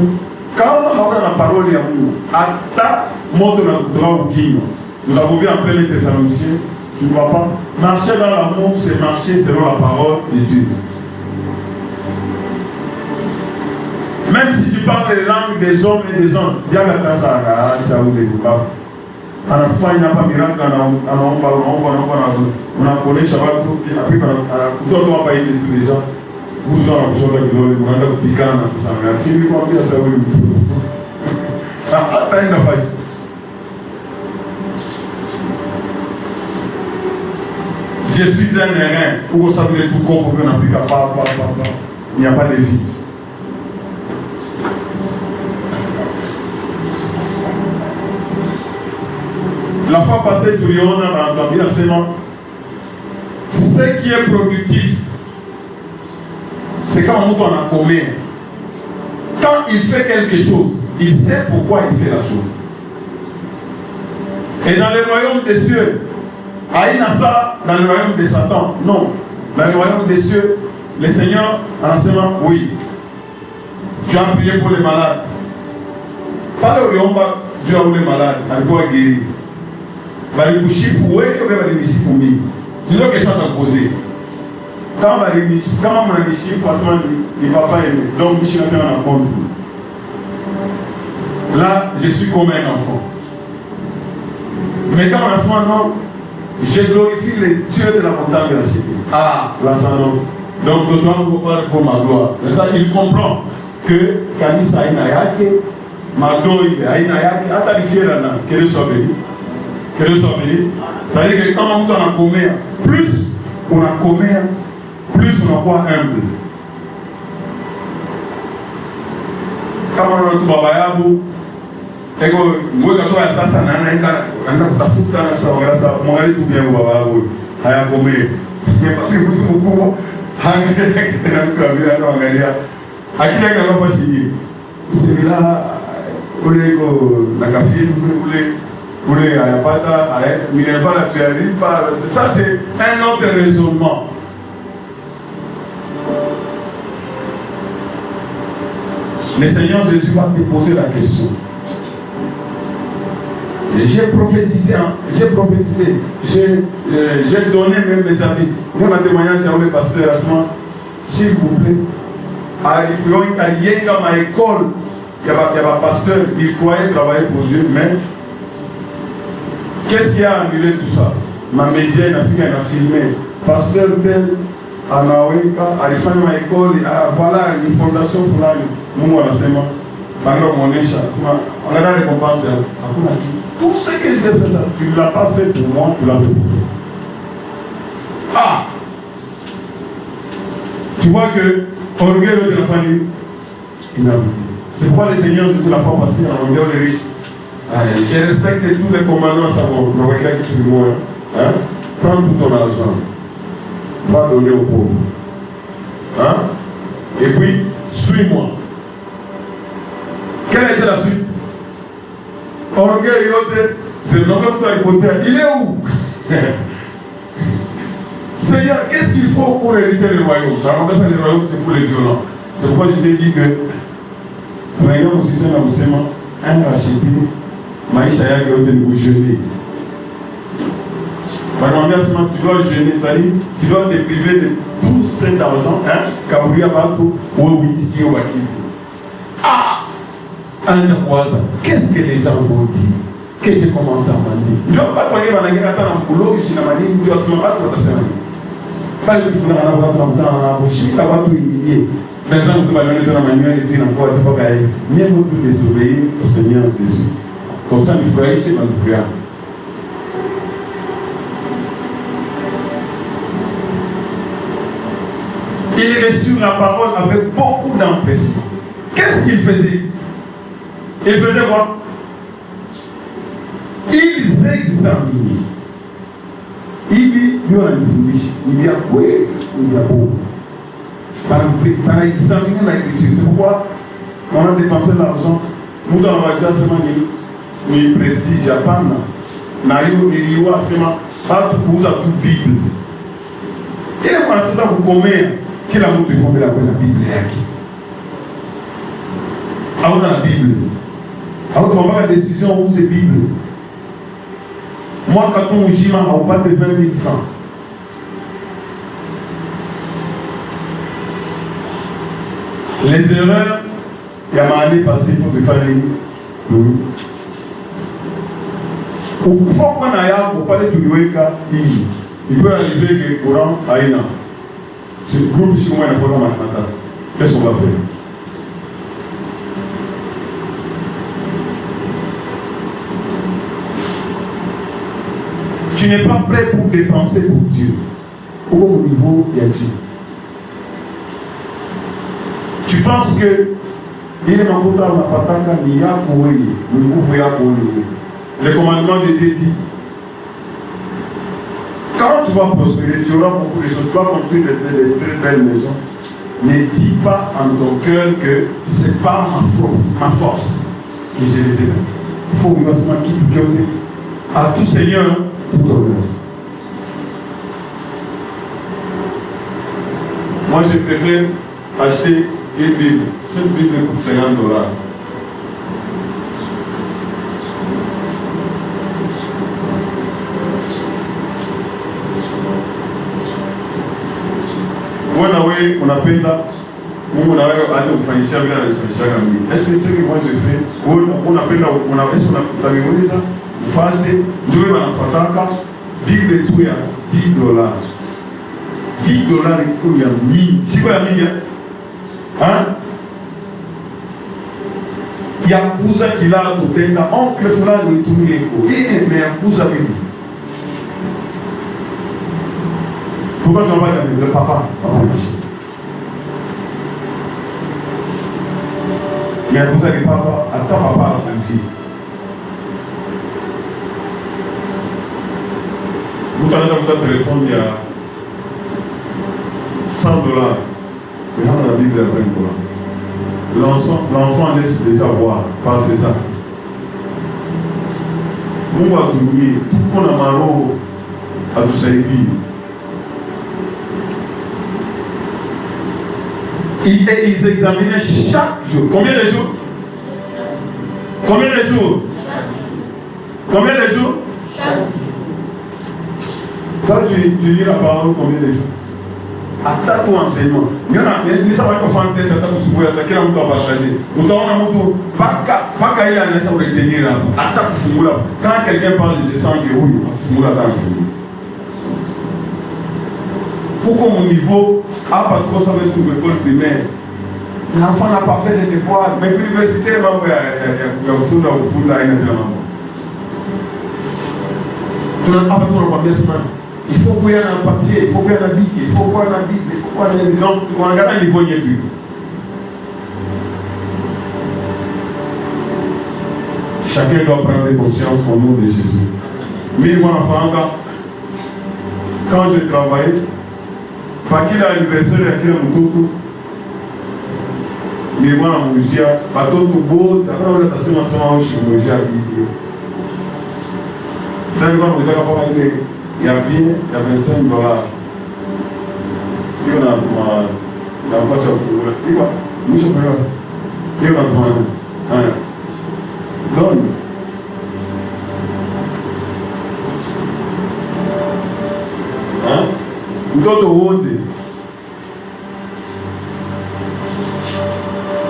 quand on a la parole d'amour, à ta mode de droit au guide, nous avons vu en plein les Thessaloniciens, tu ne vois pas. Marcher dans l'amour, c'est marcher selon la parole de Dieu. Même si tu parles les langues des hommes et des anges, il y a la tasse à la ça ou des boucaf. À la fin, il n'y a pas de miracle, on a collé Shabbat, et après, on a pas aidé tous les gens. Vous avez besoin de gloire, vous avez piqué dans tout ça. Si vous avez ça, vous avez une affaire. Je suis un airain, où vous savez tout corps pour qu'on applique pas. Il n'y a pas de vie. La fois passée, tout le monde a entendu la séance. Ce qui est productif, c'est quand on a commis. Quand il fait quelque chose, il sait pourquoi il fait la chose. Et dans le royaume des cieux, Aïna ça, dans le royaume de Satan, non. Dans le royaume des cieux, le Seigneur a enseigné, oui. Tu as prié pour les malades. Pas le royaume, Dieu a pour les malades, il va guérir. Il va chiffrer, oui, il va les chiffrer. C'est une question à poser. Quand on a des chiffres, forcément, il ne va pas aimer. Donc, je suis en train de compte. Là, je suis comme un enfant. Mais quand on a ce moment, je glorifie les dieux de la montagne de la Chine. Ah, là, ça non. Donc, d'autant qu'on peut parler pour ma gloire. Mais ça, il comprend que Kanisa Aïnayake, Madoï Aïnayake, Atalifié là, qu'elle soit bénie. Qu'elle soit bénie. C'est-à-dire que quand on a commis, plus on a commis, plus on a quoi humble. Quand on a tout babayabou, et que moi quand on a ça, on a foutu ça, on a ça, on a tout bien babayabou, on a commis. Parce que beaucoup, on a celui-là, on a la café, pour les ayapata, Minerva la tuerie, ça c'est un autre raisonnement. Le Seigneur Jésus va te poser la question. J'ai prophétisé, j'ai donné même mes amis. Même un témoignage, j'ai le pasteur Asman, s'il vous plaît, il y a une école, il y a un pasteur, il croyait travailler pour Dieu, mais qu'est-ce qui a annulé tout ça? Ma média, il a filmé. Pasteur tel, à Naouika, à l'Ifan école, voilà une fondation fulani. Nous, on a seulement. On a la récompense. Tout ce que j'ai fait, ça, tu ne l'as pas fait pour moi, tu l'as fait pour toi. Ah! Tu vois que, on regarde de la famille, il a vu. C'est pourquoi le Seigneur dit la fois passée, en regardant les riches. Je respecte tous les commandants, ça va regarder tout le monde. Hein? Prends tout ton argent. Va donner aux pauvres. Hein? Et puis, suis-moi. Quelle était la suite? On regarde, c'est le nom de toi, il est où? Seigneur, qu'est-ce qu'il faut pour hériter le royaume? La remplaçant le royaume, c'est pour les violents. C'est pourquoi je t'ai dit que, voyons aussi, c'est un racheté. Maïcha yake yote ni kujeûner. Tu dois jeûner, c'est-à-dire tu dois te priver de tout cet argent, hein, Kabouya Bato, ou Witiki ou Bakivu. Ah! Qu'est-ce que les gens vont dire? Que j'ai commencé à demander. Je ne vais pas croire que je vais attendre un boulot, je suis dans ma ligne, je ne vais pas trop tasser ma ligne. Pas que je suis dans la voie, je suis dans la voie, humilié. Les gens qui vont aller dans la manuelle et dire encore, je ne peux pas aller. Mieux vaut tout désobéir au Seigneur Jésus. Comme ça, il faut ici dans le prière. Il reçut la parole avec beaucoup d'empressement. Qu'est-ce qu'il faisait? Il faisait quoi? Ils examinaient. Il y a une fourniche. Il y a quoi? Il y a beau. Par examiner l'agriculture. C'est pourquoi on a dépensé l'argent. Nous, dans la voiture, c'est ni prestige à Pana. Nayo, ni liwa, c'est pas tout pour ça, tout Bible. Et là, c'est ça, vous commettez. Qui la montre, il faut la Bible. Alors, dans la Bible. Alors, on va la décision où c'est Bible. Moi, quand on dit, on va pas de 20 000 francs. Les erreurs, il y a ma année passée, il faut que faire les. Au fond, quand on a pour parler de l'Ouéka, il peut arriver que le Coran a une. C'est le groupe qui est formé maintenant. Qu'est-ce qu'on va faire? Tu n'es pas prêt pour dépenser pour Dieu. Au niveau, il y a Dieu. Tu penses que il est le commandement de Dieu dit Quand tu vas prospérer, tu auras beaucoup de choses, tu vas construire de très belles maisons. Ne dis pas en ton cœur que ce n'est pas ma force que je les ai. Il faut que vous qui tout donner à tout Seigneur tout honneur. Moi, je préfère acheter une Bible. Cette Bible coûte $50. Unapenda Mungu na wewe aje kufanyishia bila anifanyishia mimi. Est-ce que ce que moi je fais, unapenda unaweza mfate ndio wanafataka Bible tu ya $10. $10 iko ya mingi. Siko ya mingi. Ya kuuza kila kutenda oncle fulani nitumie iko. Hii ni ya kuuza Bible. Pourquoi tu vas pas de papa? Mais vous avez papa, attends papa à ta fille. Vous avez un téléphone, il y a $100. Mais dans la Bible, il y a $20. L'enfant laisse déjà voir par ses actes. Vous va trouver tout qu'on a marre à tout ça. Ils examinaient chaque jour. Combien de jours? Combien de jours? Combien de jours? Quand tu lis la parole, combien de jours? Attends ton enseignement. Il y en a qui savent qu'on fait un test, ça qui est un peu partagé. Nous avons un mot, pas qu'à y aller, ça va retenir. Attends, quand quelqu'un parle, je sens que oui, c'est mon enseignement. Pourquoi mon niveau a pas trop ça va être une école primaire? L'enfant n'a pas fait les devoirs, mais l'université va faire un fond à une tu n'as pas besoin de combien de semaines. Il faut qu'il y ait un papier, il faut qu'il y ait un habit, il faut qu'il y ait un habit, il faut qu'il y ait un habit. Donc, on regarde un niveau, il n'y a plus. Chacun doit prendre conscience au nom de Jésus. Mais moi, enfant, quand je travaille, pas qu'il a l'anniversaire, il y a qu'il a mon toto. Mais moi, mon Jésus, pas tout beau, d'abord, on a passé ma semaine, je suis mon Jésus à vivre. Tant que mon Jésus n'a pas réglé, il y a bien, il y a $25. Il y en a ma face à vous. Il va, nous sommes là. Il y en a ma. Donne. Mtoto wote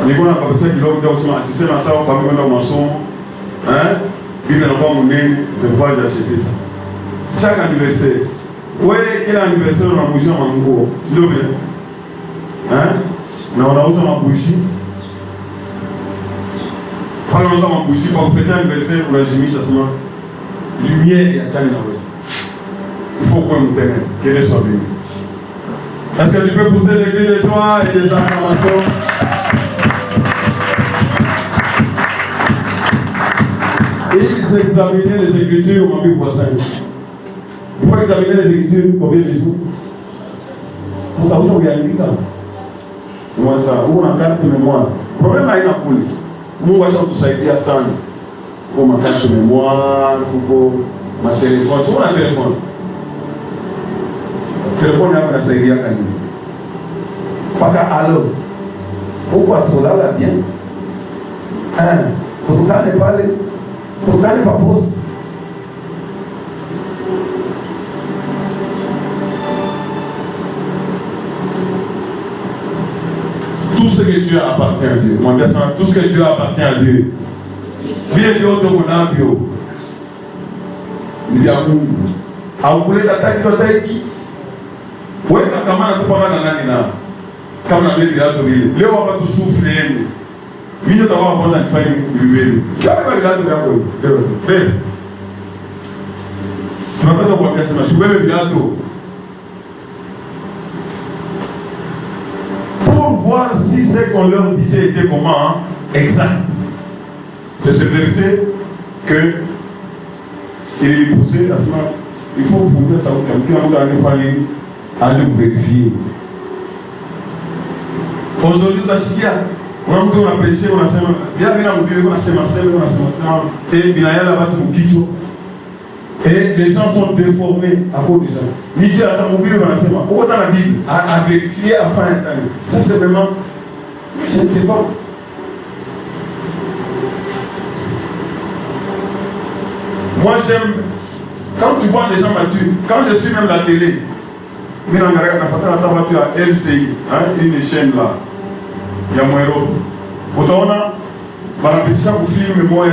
nilikuwa napatia kidogo ndio kusema asisema sawa kwa kwenda masomo bila na kwa mnene zilikuwa jashipi sana. Chaque anniversaire wewe kila anniversaire unamuzia manguo ndio vile na unauza mabushi pale unauza mabushi kwa kufanya anniversaire unajimisha sana lumière ya chani na wewe il faut qu'on nous tenait quel est son but. Est-ce que tu peux pousser les cris de joie et des acclamations? Ils examinaient les Écritures au Bible voisin. Il faut examiner les Écritures combien de jours? Vous savez où il y a un liga? Moi ça, où on a carte mémoire. Problème là il a coulé. Moi je suis tout ça sana. Pour ma carte mémoire, pour ma téléphone. C'est mon téléphone. Téléphone yangu nasaidia kanini? Paka alo. Huko atolala bien. Tukutane pale. Tukutane pa poste. Tout ce que tu as appartient à Dieu. Moi, tout ce que tu as appartient à Dieu. Bien Dieu te connaît bio. Ni ya Mungu. Haukuleta taki wewe kama natupaka na nani na kama na beli lato vile leo hapa tusufle yenu mimi ndio tawa kwanza nifanye bibeli kama vilato yako leo bebe tunataka kuambia sema shubebe vilato pour voir si ce qu'on leur disait était comment exact. C'est ce verset que il est poussé à ce moment il faut fonder ça au camp. À nous vérifier. Aujourd'hui, on a prêché, on a semé, bien on a semé, et bien là-bas, et les gens sont déformés à cause de ça. Midi à ça, on a semé. Pourquoi dans la Bible, à vérifier, à faire un. Ça, c'est vraiment. Je ne sais pas. Moi, j'aime. Quand tu vois les gens matures, quand je suis même la télé, mais on a LCI, une chaîne là. Il y a mon héros. Autant on a ça pour filmer moi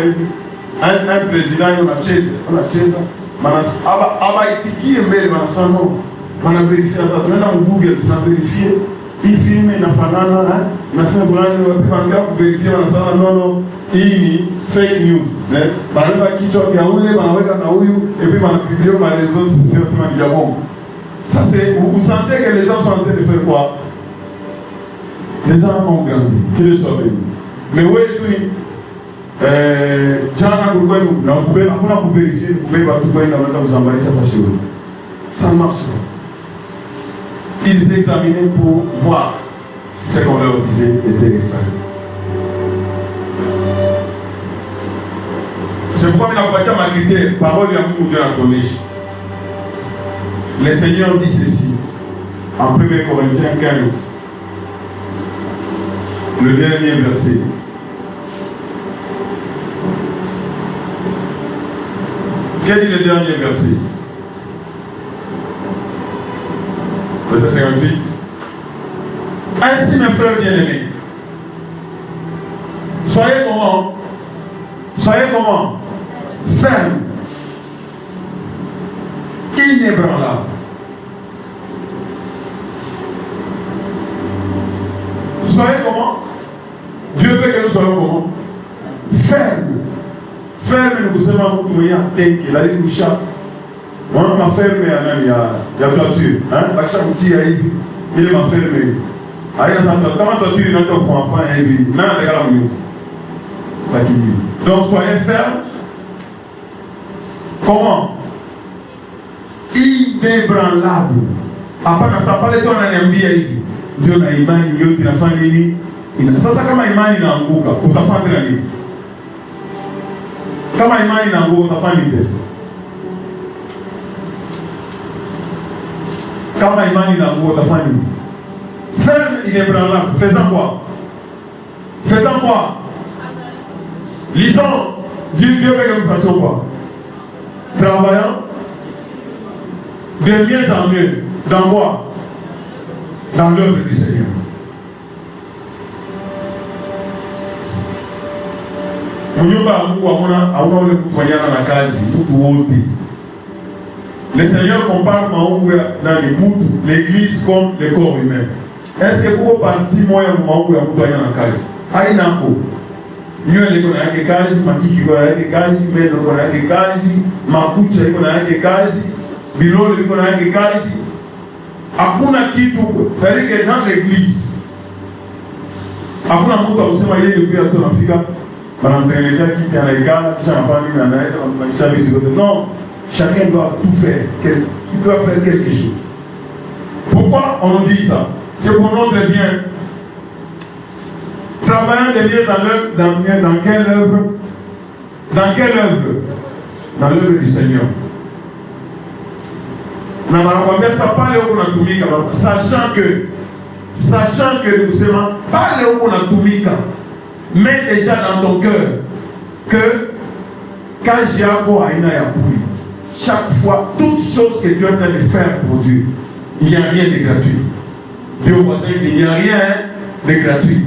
un président, on a chaise, on a étiqueté mais on a vérifié, on a Google, on a vérifié, il filme, il a fait on a fait un vérifier, on a non, il fake news. Par exemple, qui choque, il y a et puis ma vidéo, ma réseau social, c'est bon. Ça c'est, vous sentez que les gens sont en train de faire quoi? Les gens ont grandi, qu'ils soient bénis. Mais oui, vous pouvez vérifier, vous pouvez vous envahir, ça ne marche pas. Ils examinaient pour voir si ce qu'on leur disait était exact. C'est pourquoi il a pas ma critère, parole de l'amour de la connaissance. Le Seigneur dit ceci en 1 Corinthiens 15, le dernier verset. Quel est le dernier verset? Verset 58. Ainsi, mes frères bien-aimés, soyez comment? Soyez comment? Fermes, inébranlables. Soyez comment? Dieu veut que nous soyons comment? Fermes. Ferme, nous sommes en train de il a dit nous chaque. On m'a fermé, il y a toiture. Chaque outil, il m'a fermé. Comment toiture, il a un enfant, il a un donc soyez fermes. Comment? Inébranlable. Après, ça parle de ton ami. Dieu n'a imani yote inafanya nini? Sasa kama imani inaanguka, utafanya nini? Kama imani inaanguka, utafanya nini? Kama imani inaanguka, utafanya nini? Ferme, inébranlable. Faisant quoi? Faisant quoi? Lisons. Dieu veut que nous fassions quoi? Travaillant de mieux en mieux. Dans quoi? Dans l'œuvre du Seigneur. Le Seigneur compare l'église comme le corps humain. Est-ce que vous partir moi dans la case? Aïe nako. Nous avons des cases, ma kiki a des cases, mais nous avons des cases, ma kucha a des cases, bilo a des cases. Hakuna kitu, c'est-à-dire que dans l'église, hakuna mtu akusema yeye ndio pia tunafika banampeleleza kitu anaikala kisha anafanya anaenda anafanyisha vitu vyote. Non, chacun doit tout faire, il doit faire quelque chose. Pourquoi on nous dit ça? C'est pour notre bien. Travaillant de mieux en œuvre, dans quelle œuvre? Dans quelle œuvre? Dans l'œuvre du Seigneur. Sachant que nous sommes pas le haut dans tout mais déjà dans ton cœur que quand j'ai chaque fois, toute chose que tu es en train de faire pour Dieu, il n'y a rien de gratuit. Dieu voisin, il n'y a rien de gratuit.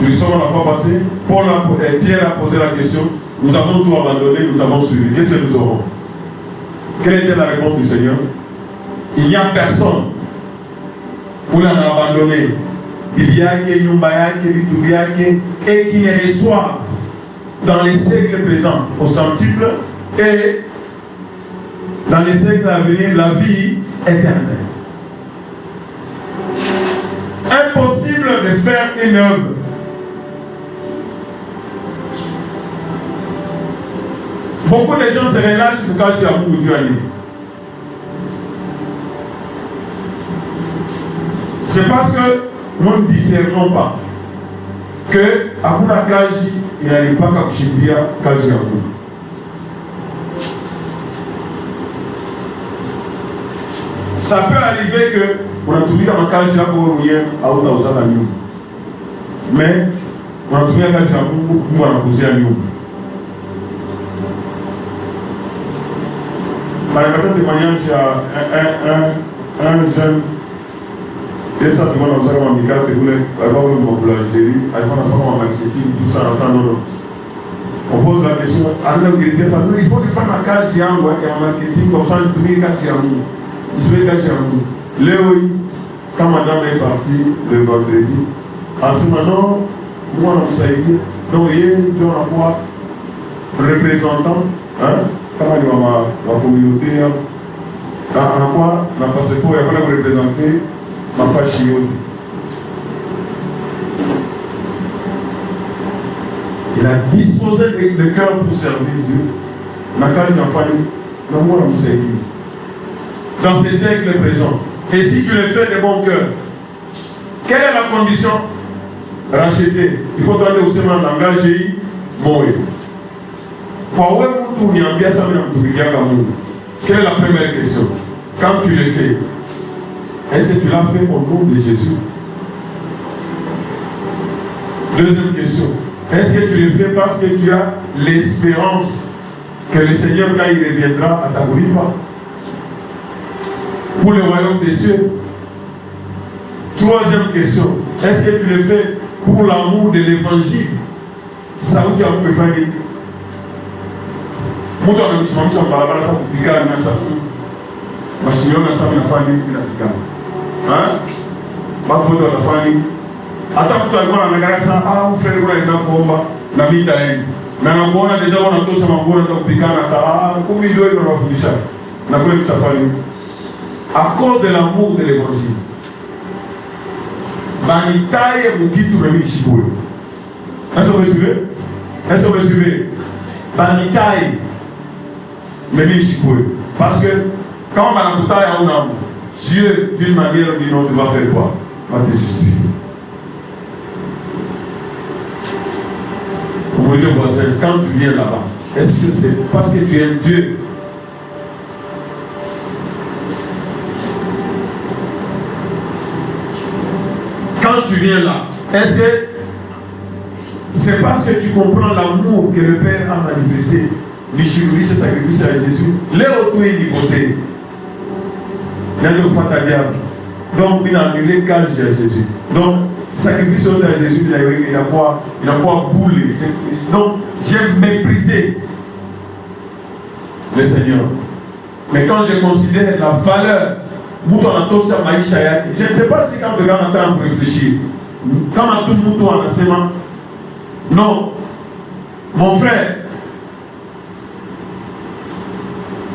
Nous sommes la fois passée, Pierre a posé la question, nous avons tout abandonné, nous avons suivi. Qu'est-ce que nous aurons? Quelle était la réponse du Seigneur? Il n'y a personne où l'on a abandonné, et qui ne reçoivent dans les siècles présents au centuple et dans les siècles à venir la vie éternelle. Impossible faire une œuvre. Beaucoup de gens se relâchent pour cacher l'amour de Dieu à lui. C'est parce que nous ne discernons pas que Akuna Kaji, il n'allait pas Kakushibia Kaji Amour. Ça peut arriver que on a trouvé un Kaji Amour à Outa, mais on a trouvé un Kaji Amour où on a posé à nous. Par exemple, témoignage, il y a un jeune. Et ça, tout le monde a besoin de m'amical, de voulait avoir une boulangerie, avec une femme en marketing, tout ça, non. On pose la question, il faut que faire la cage en marketing, comme ça, il faut que il se fait cacher en nous. Léo, quand madame est partie le vendredi, en ce moment, moi, on s'est dit, donc, il y a quoi représentant, comme la communauté, on a quoi, on a passé pour, il y a quoi représenter. Ma fâche. Il a disposé le cœur pour servir Dieu. Ma case d'enfant, dans ces siècles présents. Et si tu le fais de bon cœur, quelle est la condition? Racheter. Il faut aller au séminaire d'engager, mourir. Quelle est la première question? Quand tu le fais, est-ce que tu l'as fait au nom de Jésus? Deuxième question. Est-ce que tu le fais parce que tu as l'espérance que le Seigneur, quand il reviendra, à ta pas pour le royaume des cieux? Troisième question. Est-ce que tu le fais pour l'amour de l'évangile? Ça vous dit à vous faire. Hata mtu alikuwa anaangalia au frere kwa ina kuomba na vita yenu. Na anakuona deja wanatosha mambo na kupigana kumi ndio hivyo wanafundisha. Na kweli safari. À cause de l'amour de l'évangile. Banitaye mukitu na mishikwe. Est-ce que vous suivez? Est-ce que vous suivez? Banitaye na mishikwe. Parce que quand on a bataille à un homme, Dieu d'une manière ou d'une autre va faire quoi? Va te justifier. Mon Dieu voisin, quand tu viens là-bas, est-ce que c'est parce que tu aimes Dieu? Quand tu viens là, est-ce que c'est parce que tu comprends l'amour que le Père a manifesté, le chirurgie, ce sacrifice à Jésus, les autres niveau. Donc, il a annulé cage à Jésus. Donc, sacrifice à Jésus, il n'a pas boulé. Donc, j'ai méprisé le Seigneur. Mais quand je considère la valeur, je ne sais pas si quand tu as temps pour réfléchir, quand tout le monde en enseignement, non, mon frère,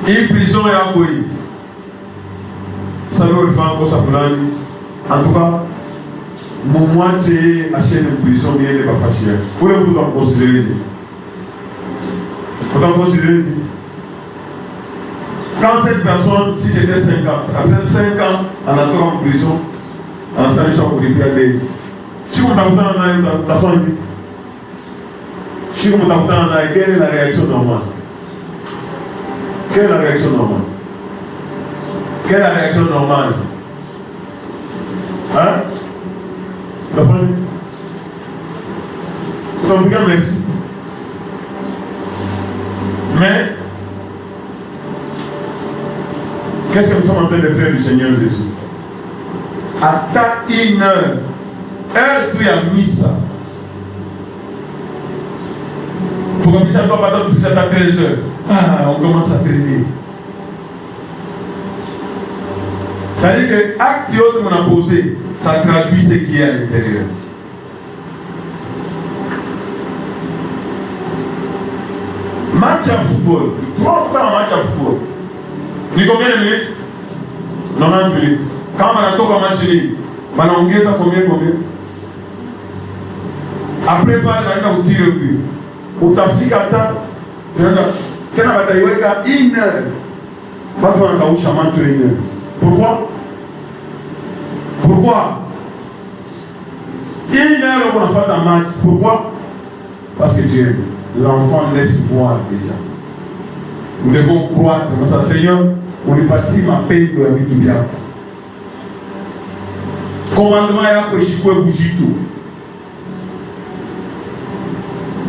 il prison et à Boyi. Ça veut faire encore ça. En tout cas, mon moitié la chaîne de prison n'est pas facile. Vous pouvez vous considérer. Vous considérer. Quand cette personne, si c'était 5 ans, après 5 ans, elle a en prison, en sachant pour les pieds. Si on a ta famille, si on a quelle est la réaction normale? Quelle est la réaction normale? Quelle est la réaction normale? Hein? Donc, bien, merci. Mais, qu'est-ce que nous sommes en train de faire du Seigneur Jésus? À une heure, tu as mis ça. Pour que ça ne soit pas dans tout à 13 heures. On commence à traîner. C'est-à-dire que l'acte qu'on a posé, ça traduit ce qui est à l'intérieur. Match à football. 3 fois un match à football. Ni combien de minutes? 90 minutes. Quand on a un match, on a combien? Après pale naenda kutire huyu. Utafika hata tunaenda tena bataiweka 1 heure. Watu wanakausha macho 1 heure. Pourquoi? Pourquoi? 1 heure on a fait un match. Pourquoi? Parce que Dieu, l'enfant laisse voir déjà. Nous devons croître. Mais ça, Seigneur, on est parti ma paix de la vie du diable. Commandement yako ishikwe bujitu.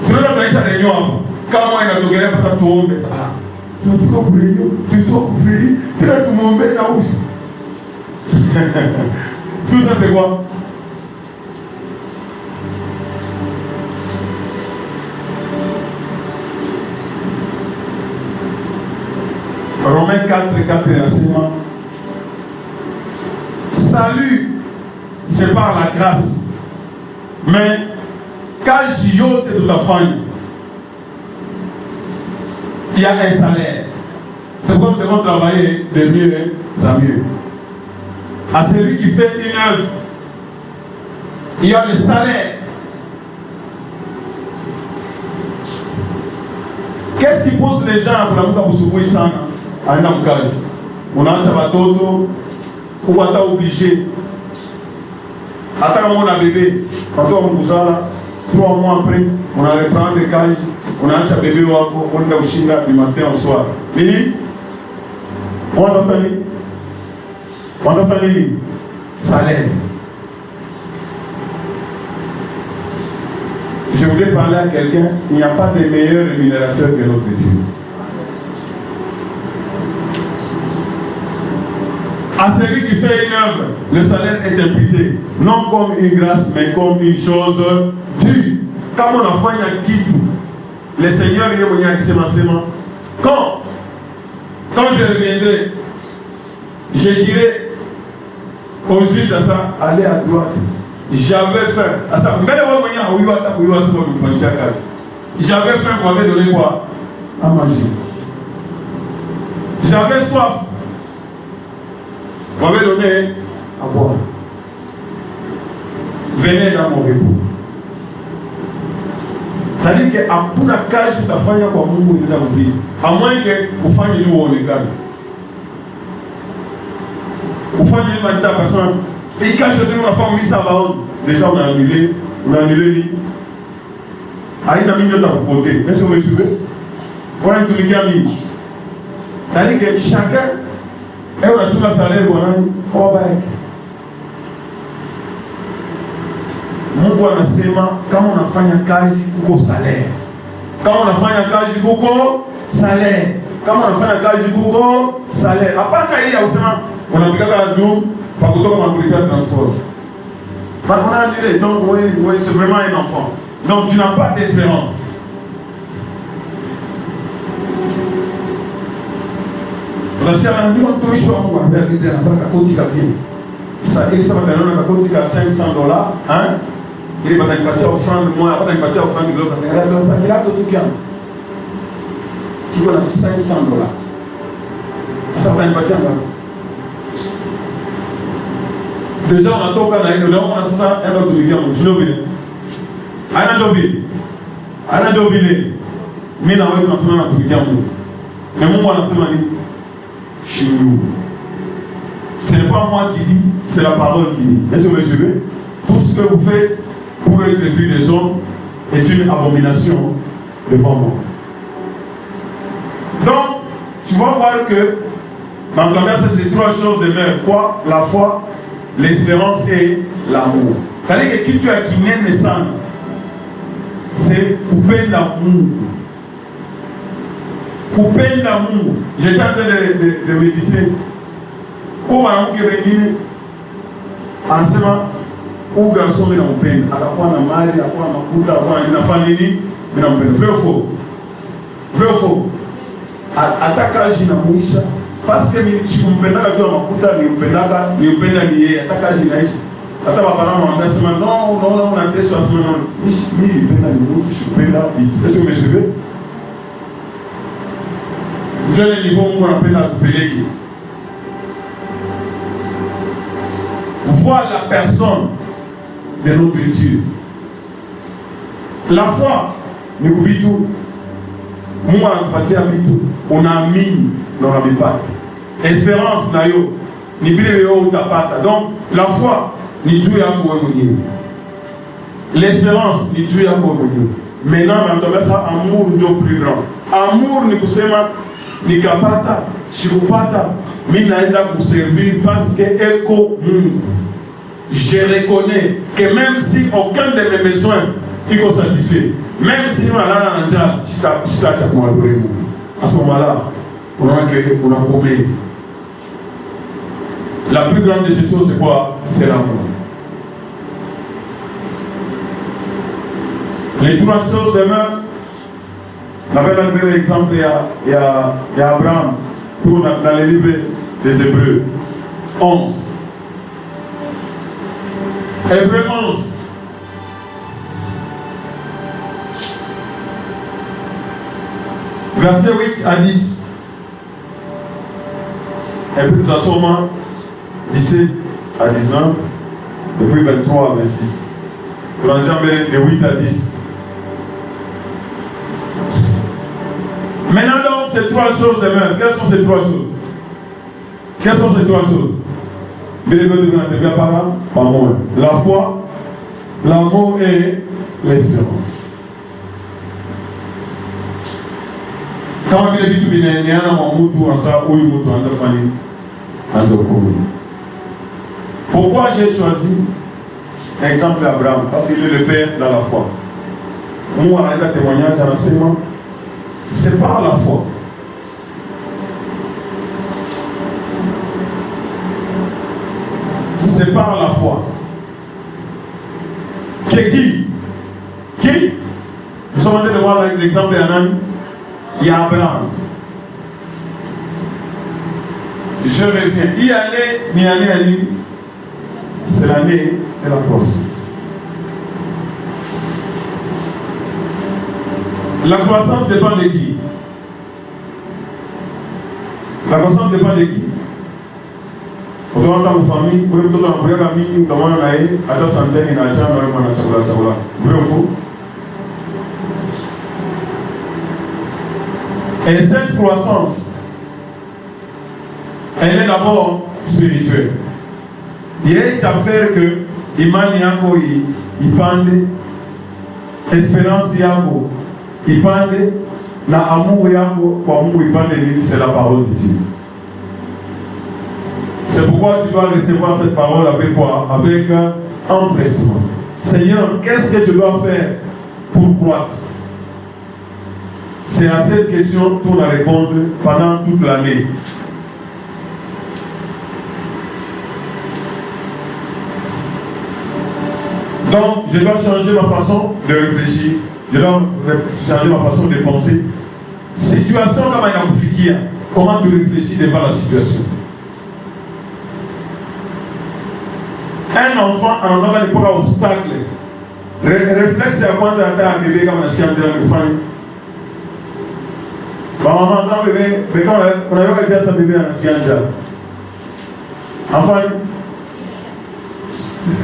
Tunaona maisha ya nyumba. Kama inatokelea pasa tuombe sana. Tunatoka kurenyo, tunatoka kufiri, tena tumuombe na ushi. Tout ça c'est quoi? Romains 4 enseignement. Salut, c'est par la grâce. Mais quand j'y ôte de la famille, il y a un salaire. C'est pourquoi nous devons travailler de mieux en mieux. À celui qui fait une œuvre, il y a le salaire. Qu'est-ce qui pousse les gens pour la mouka boussoubouille sana? Aina mkaji. Unaacha watoto, ou hata obligé. Hata kama on a bébé, quand on mkuzala, 3 mois après, on a reprendre le cage, on a acha bébé wako, on a ushinga du matin au soir. Mais, on a fait salaire. Je voulais parler à quelqu'un, il n'y a pas de meilleur rémunérateur que notre Dieu. À celui qui fait une œuvre, le salaire est imputé, non comme une grâce, mais comme une chose due. Quand on a fait un kitou, le Seigneur est venu à Sémassement. Quand je reviendrai, je dirai aux juges à ça, allez à droite. J'avais faim. J'avais faim, vous m'avez donné quoi? À manger. J'avais soif. Vous m'avez donné à boire. Venez dans mon repos. C'est-à-dire que à kuna kazi utafanya kwa Mungu ila mvili. À moins que ufanye ili uonekane. Ufanye ili matita passant. Et quand je donne ma femme mise à baon, déjà on a annulé lui. Aïe n'a mis notre côté. Est-ce que vous me suivez? On a tout le cas mis. C'est-à-dire que chacun, et on a tout le salaire, on va Mungu anasema kama unafanya kazi kuko salaire. Kama unafanya kazi kuko salaire. Kama unafanya kazi kuko salaire. Hapana hii ya usema unapika juu pa kutoka kwa kulipia transport. Par on a annulé. Donc oui, c'est vraiment un enfant. Donc tu n'as pas d'espérance. Unasema ndio mtumishi wa Mungu anabia anafanya koti kabisa. Sasa ile sasa tunaona koti ka $500, hein? Il va t'anipatia offrande moi, pas t'anipatia offrande de l'autre. Il a tout qui a. Qui va $500. Ça va t'anipatia là. Déjà on a toka na ile on a ça un autre million. Je le veux. Ana dovile. Mimi na wewe tunasema na tukikia Mungu. Mais Mungu anasema ni chou. Ce n'est pas moi qui dis, c'est la parole qui dit. Est-ce que vous me suivez? Tout ce que vous faites pour être vu des hommes est une abomination devant moi. Donc, tu vas voir que dans le commerce, c'est 3 choses de même. Quoi? La foi, l'espérance et l'amour. C'est-à-dire que qui tu as qui n'est naissant, c'est couper l'amour. Couper l'amour. J'étais en train de méditer. Comment on peut venir enseignement ou garçon mais on peine akakuwa na mali akakuwa na makuta akakuwa inafanya nini mimi nampenda vrai ou faux atakaji na muisha parce que mimi sikumpendaka tu makuta nimpenda ni yeye atakaji naishi hata baba wangu anasema non na kesho asema non mimi nipenda ni mtu sipenda est-ce que vous me suivez? Ndio le niveau Mungu anapenda kupeleki. Voir la personne de notre Dieu. La foi ni kubitu. Mungu anakupatia vitu unaamini na unavipata. Espérance nayo ni vile wewe utapata. Donc la foi ni juu yako wewe mwenyewe. L'espérance ni juu yako wewe mwenyewe. Maintenant on ça amour ndio plus grand. Amour ni kusema nikapata, sikupata, mimi naenda kuservir parce que eko Mungu. Je reconnais que même si aucun de mes besoins est satisfait, même si on a la njaa, sitaacha kumwadorer Mungu. À ce moment-là, on a commis. La plus grande des choses, c'est quoi? C'est l'amour. Les trois choses demain, on avait un bel exemple, il y a Abraham, dans les livres des Hébreux, 11. Hébreux 11. Verset 8 à 10. Et puis, dans Somme 17 à 19. Et puis 23 à 26. Troisième, de 8 à 10. Maintenant, donc, ces trois choses de même. Quelles sont ces trois choses? Quelles sont ces trois choses? La foi, l'amour et l'espérance. Quand on dit que il y a un mot ça, ou il pourquoi j'ai choisi l'exemple d'Abraham? Parce qu'il est le père dans la foi. Moi, à l'état témoignage, à l'enseignement, c'est par la foi. C'est par la foi. Qui? Nous sommes en train de voir l'exemple d'Anan. Il y a Abraham. Je reviens. Il y a année, c'est l'année de la croissance. La croissance dépend de qui? La croissance dépend de qui? Quand on est en famille, on est en famille, on est à la santé, on est à la chambre, vrai ou faux? Et cette croissance, elle est d'abord spirituelle. Il y a une affaire que Imani yako ipande, espérance yako ipande, na amour yako kwa Mungu ipande, c'est la parole de Dieu. C'est pourquoi tu dois recevoir cette parole avec quoi? Avec un empressement. Seigneur, qu'est-ce que je dois faire pour croître? C'est à cette question qu'on va répondre pendant toute l'année. Donc, je dois changer ma façon de réfléchir. Je dois changer ma façon de penser. Situation comme un comment tu réfléchis devant la situation? Un enfant, en a pas d'obstacle. Réflexe, c'est à quoi ça a un bébé comme un chien de famille. Maman, quand bébé, mais quand on a eu à sa bébé en chien enfin,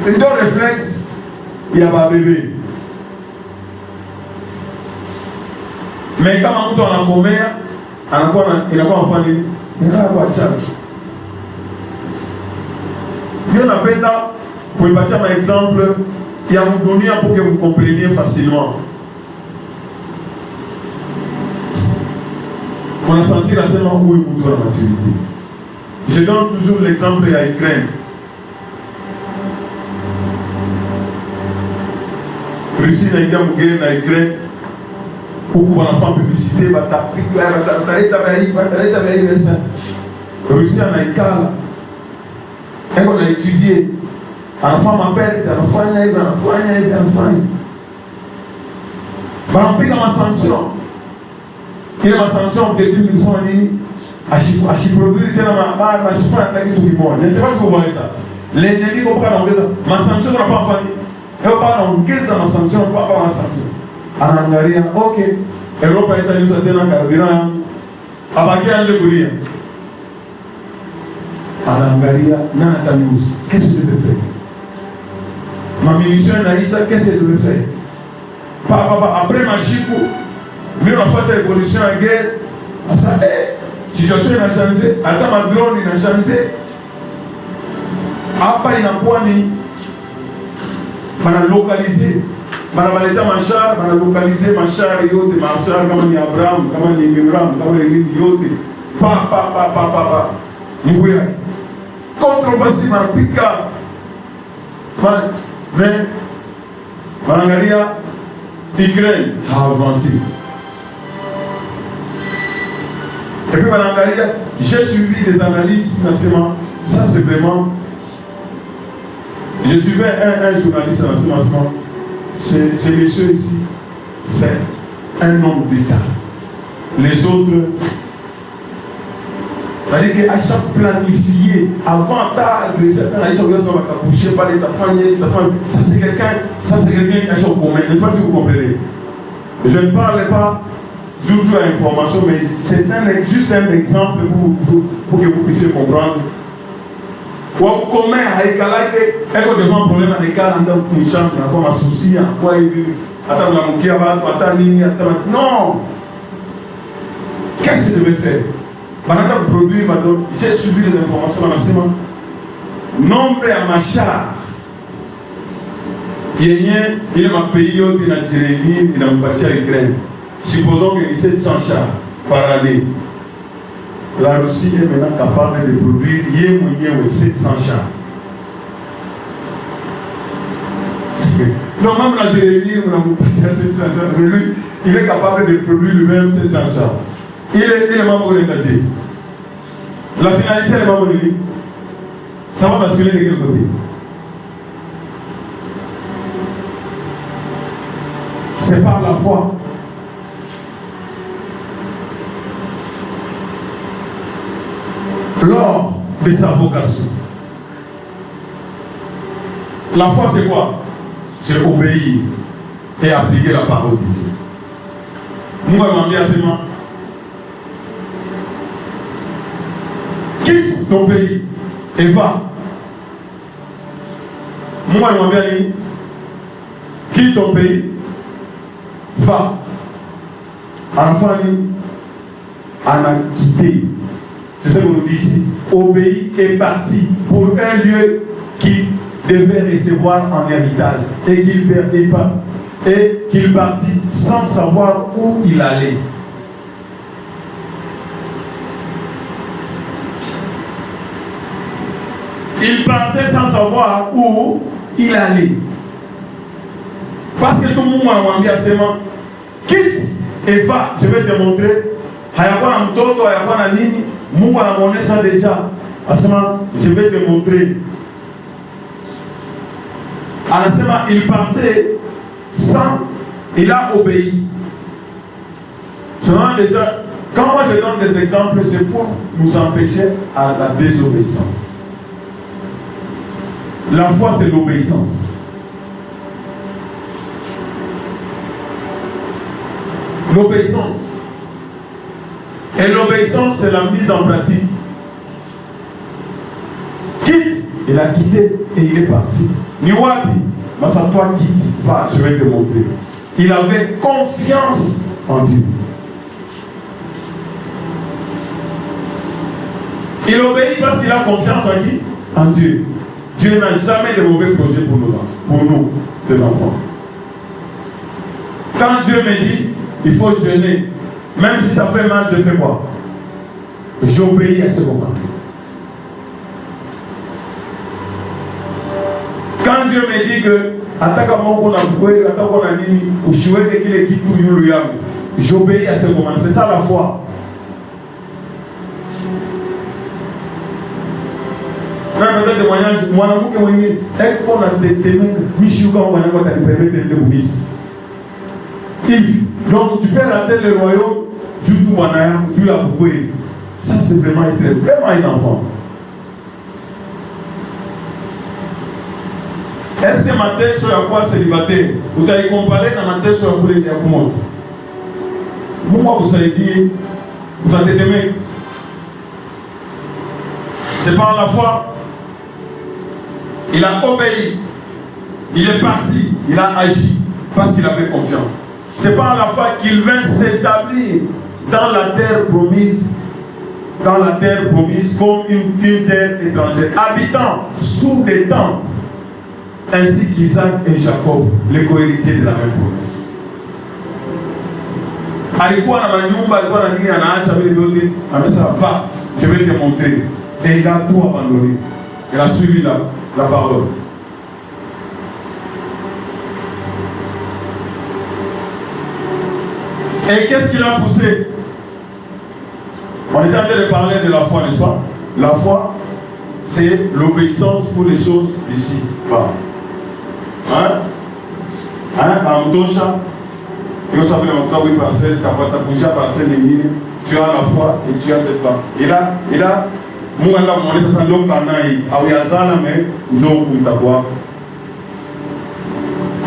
le réflexe, il y a un bébé. Mais quand on a commis, il n'a pas enfant, il n'a pas de chance. Nous appelle là, pour partir un exemple, il y a vous donner pour que vous compreniez facilement. On a senti la semaine où il vous la maturité. Je donne toujours l'exemple à l'Ukraine. Russie n'a été en Ukraine pour pouvoir faire publicité, Russie en Ukraine. Et on a étudié. Enfant m'appelle, enfant. Rempli dans ma sanction. Il y a ma sanction qui est une sanction à produire ma souffrance avec tout le monde. Je ne sais pas si vous voyez ça. Les ennemis comprennent ça. Ma sanction n'a pas fait. Elle va pas en guise dans ma sanction, on ne va pas ma sanction. En Angaria, ok. Europe a été nous à tenir en carburant. À Bakia, je vous dis. En Angaria, n'a news. Qu'est-ce que je vais faire? Ma munition est Naïcha, qu'est-ce que je vais faire? Après Machikou, nous avons fait une évolution en guerre. La situation a changé. Attends, ma drone a changé. Après, il y a quoi? On a localisé. On a localisé ma char et autres. Ma char, comme Abraham, comme Imram, comme Yote. Pa. Mouya. Controversie, ma pica. Mais, Marangaria, Ukraine a avancé. Et puis, Marangaria, j'ai suivi des analyses nationales. Ça, c'est vraiment. Je suivais un journaliste en enseignement. Ce monsieur ici, c'est un homme d'État. Les autres, c'est-à-dire qu'à chaque planifié, avant tard, ça c'est quelqu'un qui a chaque commun. Je ne sais pas si vous comprenez. Je ne parle pas d'une information, mais c'est juste un exemple pour que vous puissiez comprendre. Comment est-ce que devant un problème à l'écart, on chante, on a un souci, quoi attends, non. Qu'est-ce que je devais faire? J'ai suivi les informations dans l'enseignement. Nombre à ma char. Il est ma pays, il a Jérémie, il a bâti à l'Ukraine. Supposons qu'il y ait 700 chars par année. La Russie est maintenant capable de produire 700 chars. Non, même la Jérémie, on a bâti à 700 chars. Mais lui, il est capable de produire lui-même 700 chars. Il est membre de l'État. La finalité est membre de lui. Ça va basculer de quel côté? C'est par la foi. Lors de sa vocation. La foi, c'est quoi? C'est obéir et appliquer la parole de Dieu. Moi, je m'en dis assez mal. Quitte ton pays et va. Moi, je m'en dis, quitte ton pays, va. Enfant, on a quitté. C'est ce qu'on nous dit ici. Obéit est parti pour un lieu qui devait recevoir en héritage et qu'il partit sans savoir où il allait. Il partait sans savoir où il allait. Parce que tout le monde m'a dit à ses mains, quitte et va, je vais te montrer. Déjà. À ce moment, je vais te montrer. À ce moment, il partait sans, il a obéi. Seulement déjà, quand moi je donne des exemples, c'est pour nous empêcher à la désobéissance. La foi, c'est l'obéissance. L'obéissance. Et l'obéissance, c'est la mise en pratique. Quitte, il a quitté et il est parti. Niwapi, Massa, toi quitte, va, je vais te montrer. Il avait confiance en Dieu. Il obéit parce qu'il a confiance en qui? En Dieu. Dieu n'a jamais de mauvais projets pour nous, ses enfants. Quand Dieu me dit, il faut jeûner, même si ça fait mal, je fais quoi? J'obéis à ce moment. Quand Dieu me dit que j'obéis à ce moment. C'est ça la foi. Peut-être témoignage, moi, est-ce qu'on a des témoins, donc tu peux rater le royaume du tout, du Aboué. Ça, c'est vraiment un enfant. Est-ce que ma tête soit quoi célibataire? Vous avez comparé dans ma tête soit pour les diacomotes. Moi, vous avez dit, vous avez aimé. C'est par la foi. Il a obéi. Il est parti. Il a agi. Parce qu'il avait confiance. C'est par la foi qu'il vint s'établir dans la terre promise. Dans la terre promise comme une terre étrangère. Habitant sous des tentes. Ainsi qu'Isaac et Jacob, les cohéritiers de la même promesse. Alikuwa na manyumba, alikuwa na nini, anaacha vile vyote, amesema va, je vais te montrer. Et il a tout abandonné. Il a suivi la parole. Et qu'est-ce qui l'a poussé? On est en train de parler de la foi, n'est-ce pas? La foi, c'est l'obéissance pour les choses ici. Voilà. Hein? En Tosha, tu as la foi et tu as cette foi. Et là,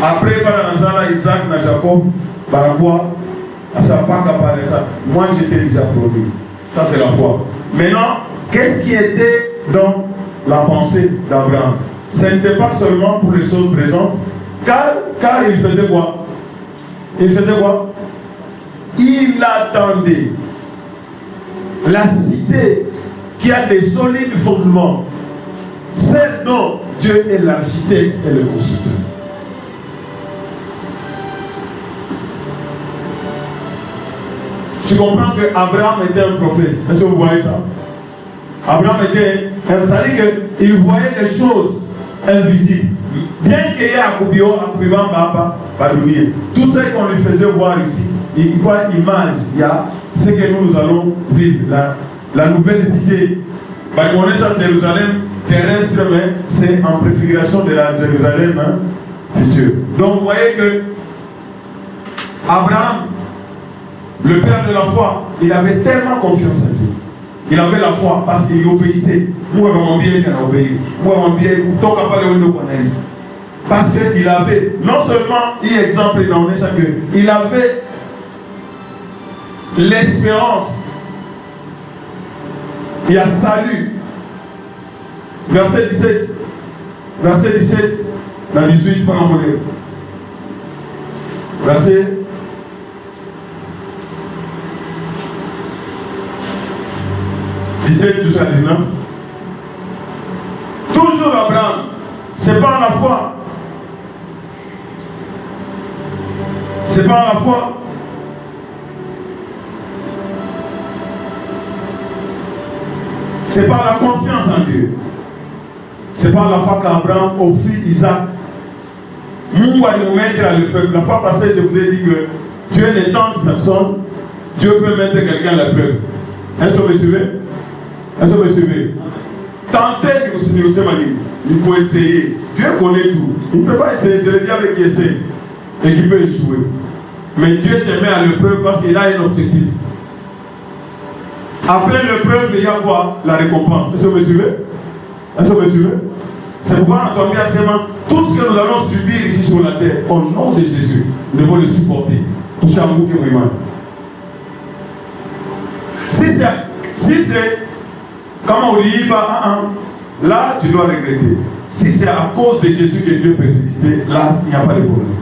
après, Isaac et Jacob, moi j'étais déjà produit. Ça c'est la foi. Maintenant, qu'est-ce qui était dans la pensée d'Abraham? Ce n'était pas seulement pour les choses présentes, car il faisait quoi? Il faisait quoi? Il attendait la cité qui a des solides fondements, celle dont Dieu est l'architecte et le constructeur. Tu comprends que Abraham était un prophète. Est-ce que vous voyez ça? Abraham était un, c'est-à-dire qu'il voyait des choses invisibles. Bien qu'il y ait tout ce qu'on lui faisait voir ici, il voit image, il y a ce que nous allons vivre, la nouvelle cité. On est sur Jérusalem terrestre, mais c'est en préfiguration de la Jérusalem future. Donc vous voyez que Abraham, le père de la foi, il avait tellement confiance en Dieu. Il avait la foi parce qu'il obéissait. Parce qu'il avait, non seulement, il avait l'espérance. Il y a salut. Verset 17. Verset 17. Dans 18, pas en verset 17 jusqu'à 19. Toujours Abraham, c'est par la foi. C'est par la foi. C'est par la confiance en Dieu. C'est par la foi qu'Abraham offrit Isaac. Mungu alimmettre à l'épreuve. La fois passée, je vous ai dit que Dieu n'est tant de personnes, Dieu peut mettre quelqu'un à l'épreuve. Est-ce que vous me suivez? Est-ce que vous me suivez? Tentez que il faut essayer. Dieu connaît tout. Il ne peut pas essayer. C'est le diable qui essaie et qui peut échouer. Mais Dieu te met à l'épreuve parce qu'il a un objectif. Après l'épreuve, il y a quoi? La récompense. Est-ce que vous me suivez? Est-ce que vous me suivez? C'est pourquoi on a tombé à ces mains. Tout ce que nous allons subir ici sur la terre, au nom de Jésus, nous devons le supporter. Toucher à vous qui m'aimez. Si c'est comment on dit, là, tu dois regretter. Si c'est à cause de Jésus que Dieu est précipité, là, il n'y a pas de problème.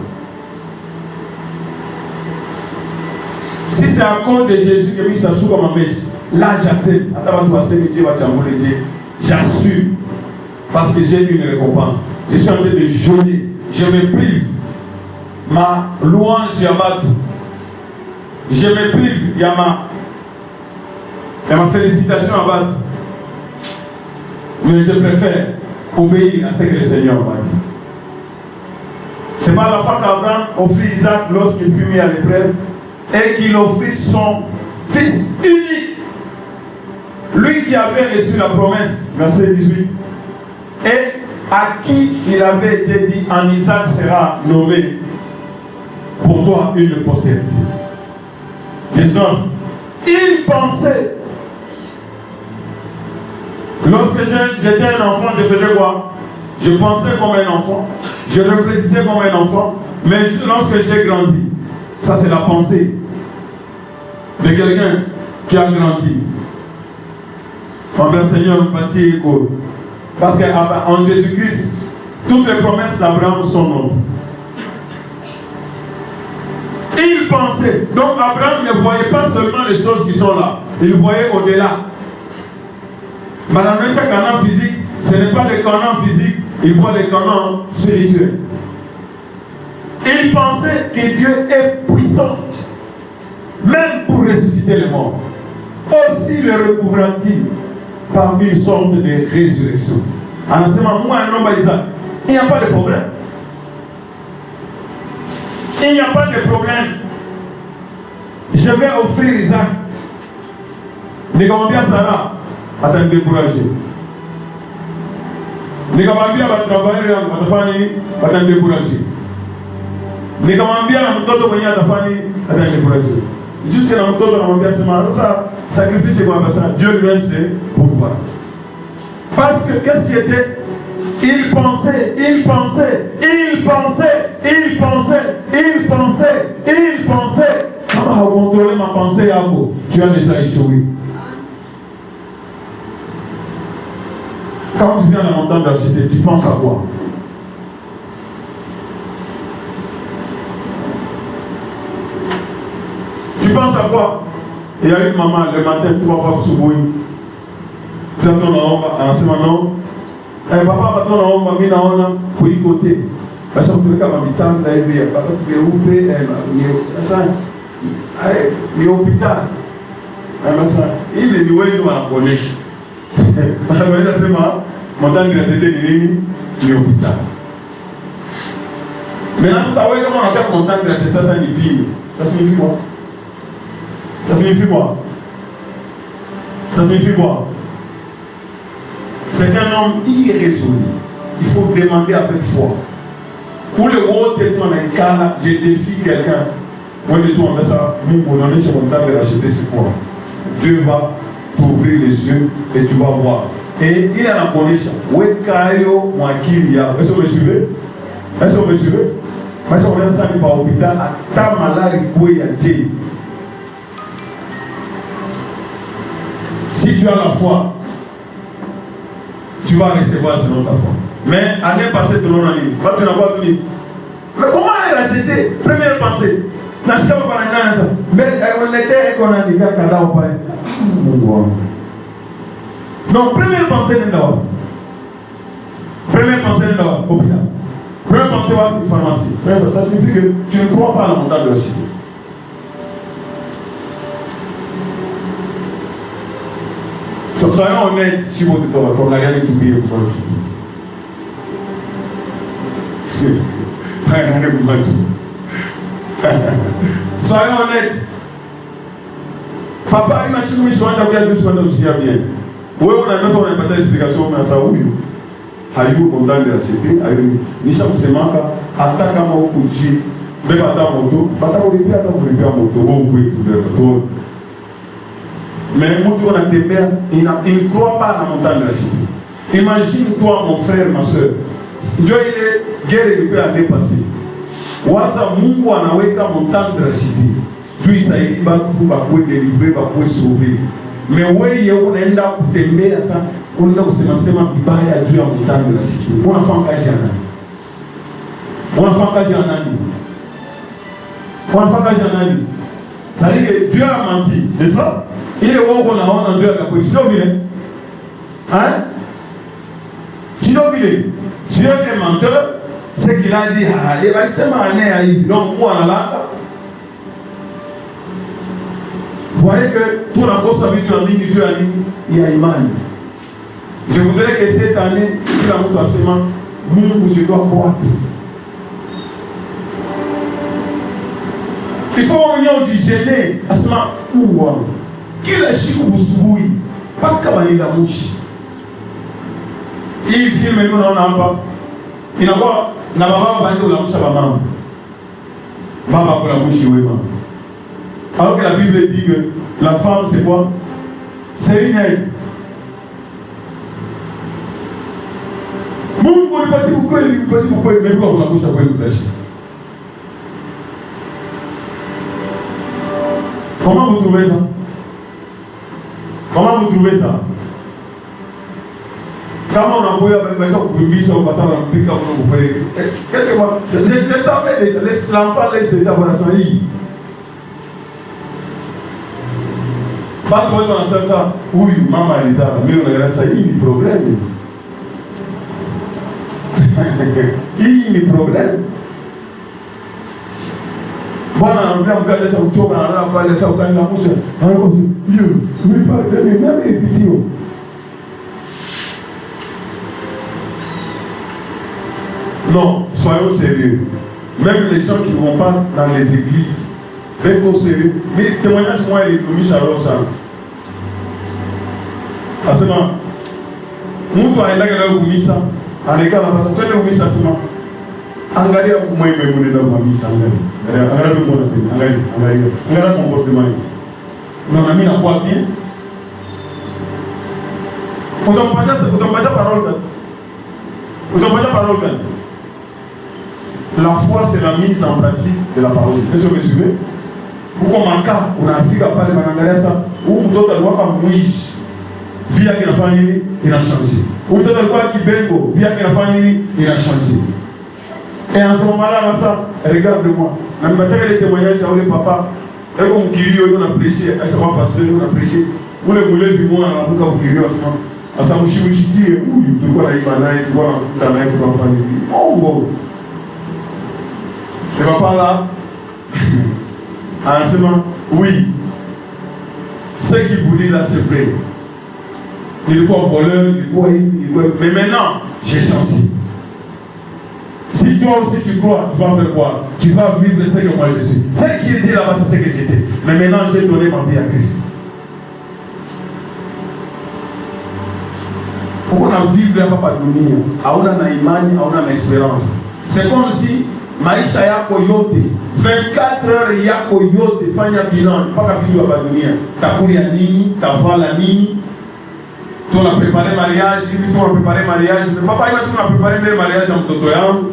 Si c'est à cause de Jésus que je suis comme un mèche, là, j'accepte. J'assume. Parce que j'ai une récompense. Je suis en train de jeûner. Je me prive. Ma louange Yamatu. Je me prive Yama. Et ma félicitation à Batu. Mais je préfère obéir à ce que le Seigneur m'a dit. C'est pas la fois qu'Abraham offrit Isaac lorsqu'il fut mis à l'épreuve et qu'il offrit son fils unique. Lui qui avait reçu la promesse, verset 18. Et à qui il avait été dit, en Isaac sera nommé pour toi une postérité. 19. Il pensait, lorsque j'étais un enfant, je faisais quoi? Je pensais comme un enfant, je réfléchissais comme un enfant, mais lorsque j'ai grandi, ça c'est la pensée de quelqu'un qui a grandi. Envers le Seigneur, bâti écho. Parce qu'en Jésus-Christ, toutes les promesses d'Abraham sont nobles. Il pensait. Donc Abraham ne voyait pas seulement les choses qui sont là. Il voyait au-delà. Madame, ce canon physique, ce n'est pas le canon physique, il voit le canon spirituel. Il pensait que Dieu est puissant, même pour ressusciter les morts. Aussi le recouvra-t-il par une sorte de résurrection. En ce moment, moi, un homme Isaac, il n'y a pas de problème. Il n'y a pas de problème. Je vais offrir Isaac. Ne comment bien Sarah, à te décourager. Ne comment bien va travailler à ta famille, à te décourager. Ne comment bien à ta famille, à te décourager. Juste que dans mon bien ça sacrifice quoi parce que Dieu lui-même c'est pouvoir. Parce que qu'est-ce qui était? Il pensait. Comment contrôler ma pensée à vous? Tu as déjà échoué. Quand tu viens à la montagne d'Archité, tu penses à quoi? Tu penses à quoi? Il y a une maman le matin, tu vas pas se bouillir. Tu as ton homme, en ce moment, papa va ton homme, il a un pour y côté. Parce que tu regardes ma mitande, il y a pas de rouper, il est au hôpital. Il est loué dans la police. Montagne de il est au hôpital. Maintenant, vous savez comment on appelle montagne de ça, c'est une pile. Ça signifie quoi? Ça signifie quoi? Ça signifie quoi? C'est un homme irrésolu. Il faut demander avec foi. Pour le haut de ton écart, je défie quelqu'un. Moi, je dois ça. Mon donner sur mon table de l'acheter, c'est quoi? Dieu va t'ouvrir les yeux et tu vas voir. Et il a la connaissance. Wekayo Mwakiria. Est-ce que vous me suivez? Est-ce que vous me suivez? Mais si on vient ça par l'hôpital, à ta malade, il y a Dieu. Si tu as la foi, tu vas recevoir selon ta foi. Mais année passée, tu n'as pas venu. Mais comment elle a jeté? Première pensée. Mais on était qu'on a dit qu'à la non, première pensée n'est pas. Première pensée n'est pas. Première pensée va une pharmacie. Ça signifie que tu ne crois pas à la montagne de la cité. Soyons honnêtes, si vous dites qu'on a gagné tout bien pour le soyons honnêtes. Papa, imagine que je suis bien. Oui, on a pas d'explication, mais ça oui. Aïe, on a de la cité, aïe, ni ça se manque, attaque à mon couchi, même à ta moto, bata au début, à ta moto, oh oui, tout le monde. Mais on a des mères, il ne croit pas à la montagne de la cité. Imagine-toi, mon frère, ma soeur. Dieu est guerre et peut aller passer. Waza Mungu anaweka montagne de la cité. Dieu isaidi batu bakwe délivrer, bakwe sauver. Mais wewe unaenda kutembea sasa, unaenda kusema vibaya juu ya montagne de la cité. Unafanya kazi ya nani? Unafanya kazi ya nani? Unafanya kazi ya nani? C'est-à-dire que Dieu a menti, n'est-ce pas? Il est où qu'on a honte en Dieu à la police. Hein? Tu dois virer. Dieu est menteur. Ce qu'il a dit, il va se marier à Yves. Donc, moi, là, vous voyez que tout la cause habituelle en ligne, Dieu a dit, il y a Imani. Je voudrais que cette année, il a montré à ce moment, où je dois croître. Il faut qu'on ait du gêné à ce moment. Kila siku usubuhi mpaka Banila Mushi. Hii filme ndio naona hapa inakuwa na baba bandi ulamusha mama. Baba kwa Mushi wema. Alors que la Bible dit que la femme c'est quoi? C'est une aide. Mungu alipati ukweli mais kwa Mushi kwa Mushi. Comment vous trouvez ça? Comment vous trouvez ça? Comment on a besoin de vivre au passage dans le pays comme vous pouvez. Qu'est-ce que moi? Je savais déjà, l'enfant laisse déjà voir ça. Pas de dans ça, oui, maman Elisa, mais on regarde ça, il y a des problèmes. Il y a des problèmes. Bon, on va regarder ça, on va parler ça, on va parler ça, on va parler ça. Non, soyons sérieux. Même les gens qui ne vont pas dans les églises, bien qu'au sérieux. Mais témoignage, moi, il est nommé Charles ça. Parce que moi, je suis allé à la en école, parce que tu es allé à la Angari aku mai mune da mami sangari. Angara ko na tin, angari. Angara comportement. Non ami na quoi bien. On doit pas parole. La foi c'est la mise en pratique de la parole. Est-ce que vous me suivez? Vous commencez on a vu à parler de ça ou d'autres doit comme Moïse. Via qui a famille, il a changé. Ou d'autres doit qui bengo, via qui a famille, il a changé. Et en ce moment-là, regarde-moi. Je vais faire les témoignages à le papa. Et comme Kiri, on a apprécié. Et ça va passer, on a apprécié. Vous le voulez vivre dans la boucle de Kiri ensemble. À sa mouchi, dit, oui, tu vois la Imana, tu vois la main pour la famille. Oh, bon. Le papa là, en ce moment, oui. Ce qu'il vous dit là, c'est vrai. Il faut voleur, il faut. Mais maintenant, j'ai changé. Si toi aussi tu crois, tu vas faire quoi? Tu vas vivre ce que moi je suis. Ce qui était là-bas, c'est ce que j'étais. Mais maintenant, j'ai donné ma vie à Christ. Pourquoi on a vécu là-bas par dunia? On a imani, on a espérance. C'est comme si maisha yako yote 24 heures yako yote fanya bilan mpaka vitu hapa dunia. Takulia nini? Tavala nini? Tu as préparé mariage, tu as préparé mariage. Mais papa, il a préparé le mariage en mtoto yangu.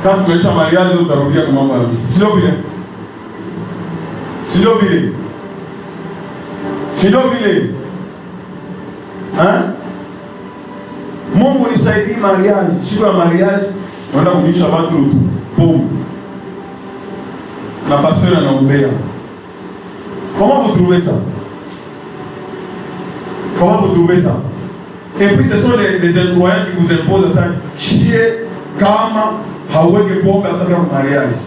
Quand tu es en mariage, tu as oublié comment on va la vie. Si l'on vile. Hein? Mon bon, il s'est dit mariage. Si un mariage, on a oublié Shabbat l'autre. Boum. La pasteur en a oublié. Comment vous trouvez ça? Comment vous trouvez ça? Et puis ce sont les incroyants qui vous imposent ça. Chier, kama, haweke boka après un mariage.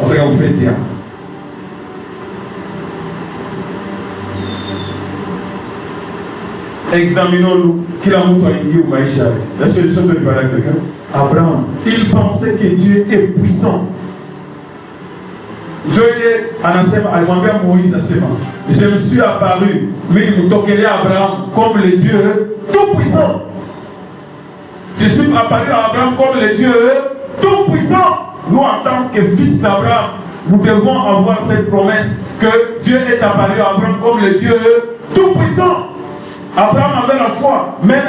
Après un fête. Examinons-nous. Qui l'a montré au maïcha? La solution de parler à quelqu'un. Abraham, il pensait que Dieu est puissant. Dieu est en Asema, à Moïse Asema. Je me suis apparu, mais il me toquait Abraham comme le Dieu tout puissant. Je suis apparu à Abraham comme le Dieu tout puissant. Nous, en tant que fils d'Abraham, nous devons avoir cette promesse que Dieu est apparu à Abraham comme le Dieu tout puissant. Abraham avait la foi, même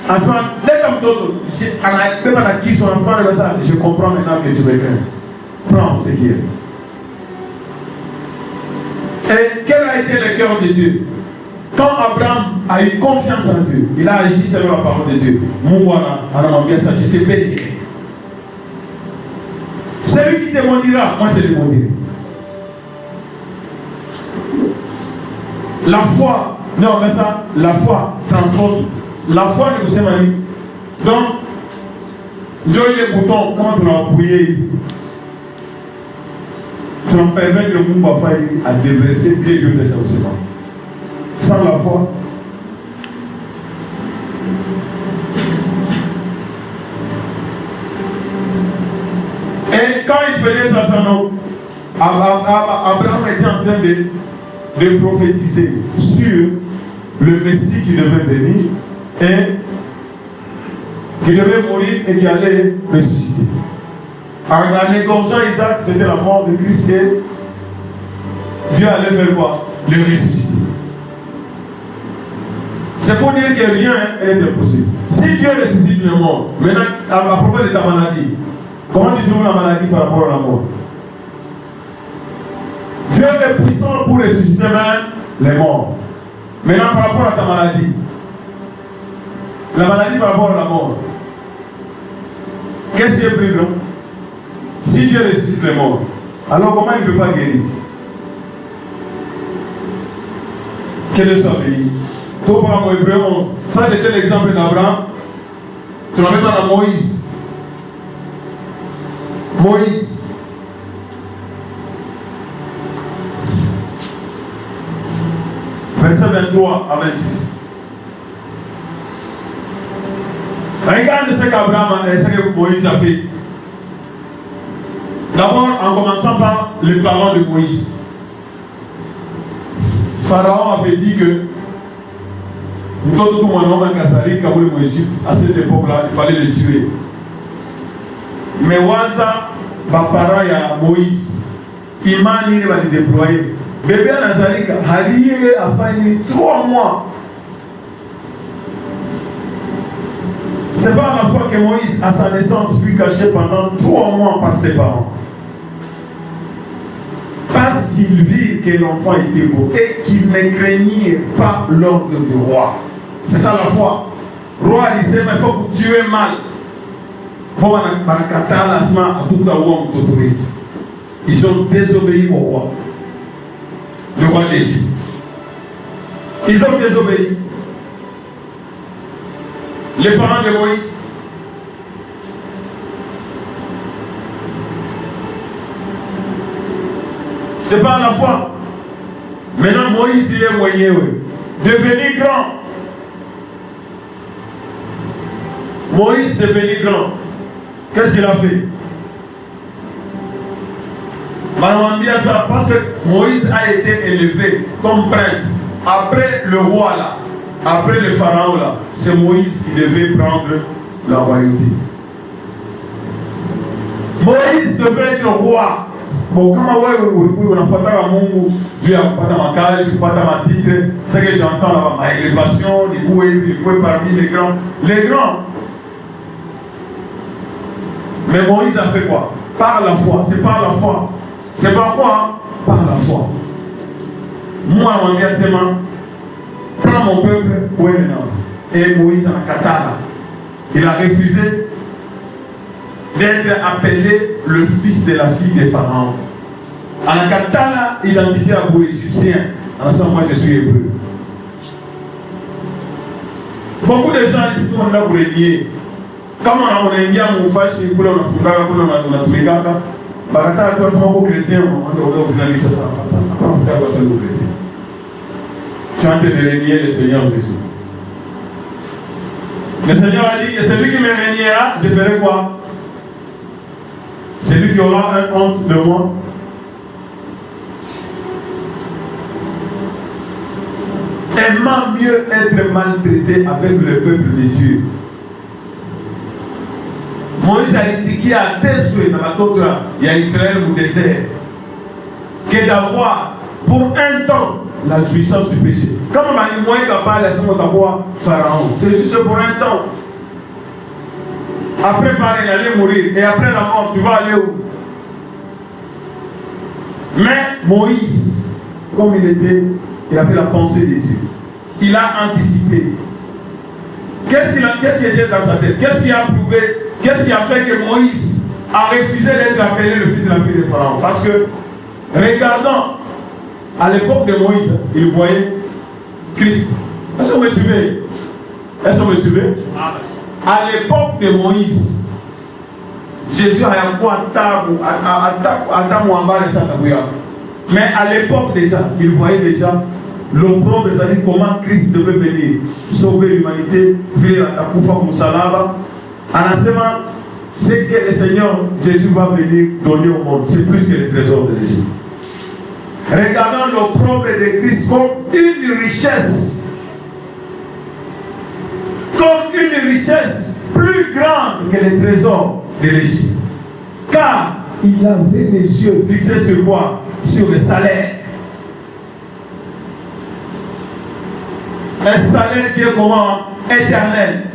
à son enfant, je comprends maintenant que tu me crains. Prends ce qui est. Et quel a été le cœur de Dieu? Quand Abraham a eu confiance en Dieu, il a agi selon la parole de Dieu. Je te bénirai. Celui qui te maudira, moi je le maudirai. La foi, non, mais ça, la foi transforme. La foi de vous ami. Donc, Dieu les boutons, comment tu l'as appuyé? Tu en permets que le monde va faire à déverser bien Dieu de ça. Sans la foi. Et quand il faisait ça, Abraham était en train de prophétiser sur le Messie qui devait venir et qui devait mourir et qui allait ressusciter. En négociant Isaac, c'était la mort de Christ et Dieu allait faire quoi? Le ressusciter. C'est pour dire que rien est impossible. Si Dieu ressuscite le mort, maintenant, à propos de ta maladie, comment tu trouves la maladie par rapport à la mort? Dieu est puissant pour ressusciter même les morts. Maintenant, par rapport à ta maladie, la maladie par rapport à la mort, qu'est-ce qui est plus grand? Si Dieu ressuscite les morts, alors comment il ne peut pas guérir? Que Dieu soit béni. Tout par Hébreu 11. Ça, c'était l'exemple d'Abraham. Tu l'avais dans Moïse. Moïse. Verset 23 à 26. Regarde ce qu'Abraham et ce que Moïse a fait. D'abord, en commençant par les parents de Moïse. Pharaon avait dit que à cette époque-là, il fallait les tuer. Mais Waza, parents de Moïse, Imani va les déployer. Bébé Nazareth a fallu 3 mois. C'est pas la fois que Moïse, à sa naissance, fut caché pendant 3 mois par ses parents. Parce qu'il vit que l'enfant était beau et qu'il ne craignait pas l'ordre du roi. C'est ça la foi. Le roi disait, mais il faut que tu aies mal. Ils ont désobéi au roi. Le roi d'Égypte. Ils ont désobéi. Les parents de Moïse. C'est pas la foi. Maintenant, Moïse, il est moyen. Devenu grand. Moïse est devenu grand. Qu'est-ce qu'il a fait? Ça, parce que Moïse a été élevé comme prince. Après le roi là, après le pharaon là, c'est Moïse qui devait prendre la royauté. Moïse devait être roi. Bon, comment on a fait à Mungu, Dieu n'a pas ma cage, pas ma titre, c'est que j'entends là, ma élévation, les coups parmi les grands. Les grands. Mais Moïse a fait quoi? Par la foi. C'est par la foi. C'est par quoi? Par la foi. Moi, mon engagement, prends mon peuple, et Moïse en Katara. Il a refusé d'être appelé le fils de la fille de Pharaon. En Katara, identifié à vous égyptien. En ce moment, je suis hébreu. Beaucoup de gens ici, tout le monde là pour les lier. Comme on a un fâché pour la fondation, pour la Tumekaka, Barata, toi, c'est un chrétien, on finalise ça. Tu es en train de régner le Seigneur Jésus. Le Seigneur a dit, celui qui me régnera, je ferai quoi? Celui qui aura un honte de moi. Aimant mieux être maltraité avec le peuple de Dieu. Moïse a dit qu'il y a testé dans la côte, il y a Israël au désert, que d'avoir pour un temps la jouissance du péché. Comme on a dit, moi, il n'a pas laissé mon tabois Pharaon. C'est juste pour un temps. Après, pareil, il allait mourir. Et après la mort, tu vas aller où? Mais Moïse, comme il était, il avait la pensée de Dieu. Il a anticipé. Qu'est-ce qui était dans sa tête? Qu'est-ce qui a prouvé? Qu'est-ce qui a fait que Moïse a refusé d'être appelé le fils de la fille de Pharaon? Parce que, regardons, à l'époque de Moïse, il voyait Christ. Est-ce que vous me suivez? Est-ce que vous me suivez? À l'époque de Moïse, Jésus a quoi mais à l'époque déjà, il voyait déjà l'opprobre, c'est-à-dire comment Christ devait venir sauver l'humanité, venir à Koufa Moussalaba. En enseignement, c'est que le Seigneur Jésus va venir donner au monde. C'est plus que les trésors de l'Égypte. Regardons l'opprobre de Christ comme une richesse. Comme une richesse plus grande que les trésors de l'Égypte. Car il avait les yeux fixés sur quoi? Sur le salaire. Un salaire qui est comment? Éternel.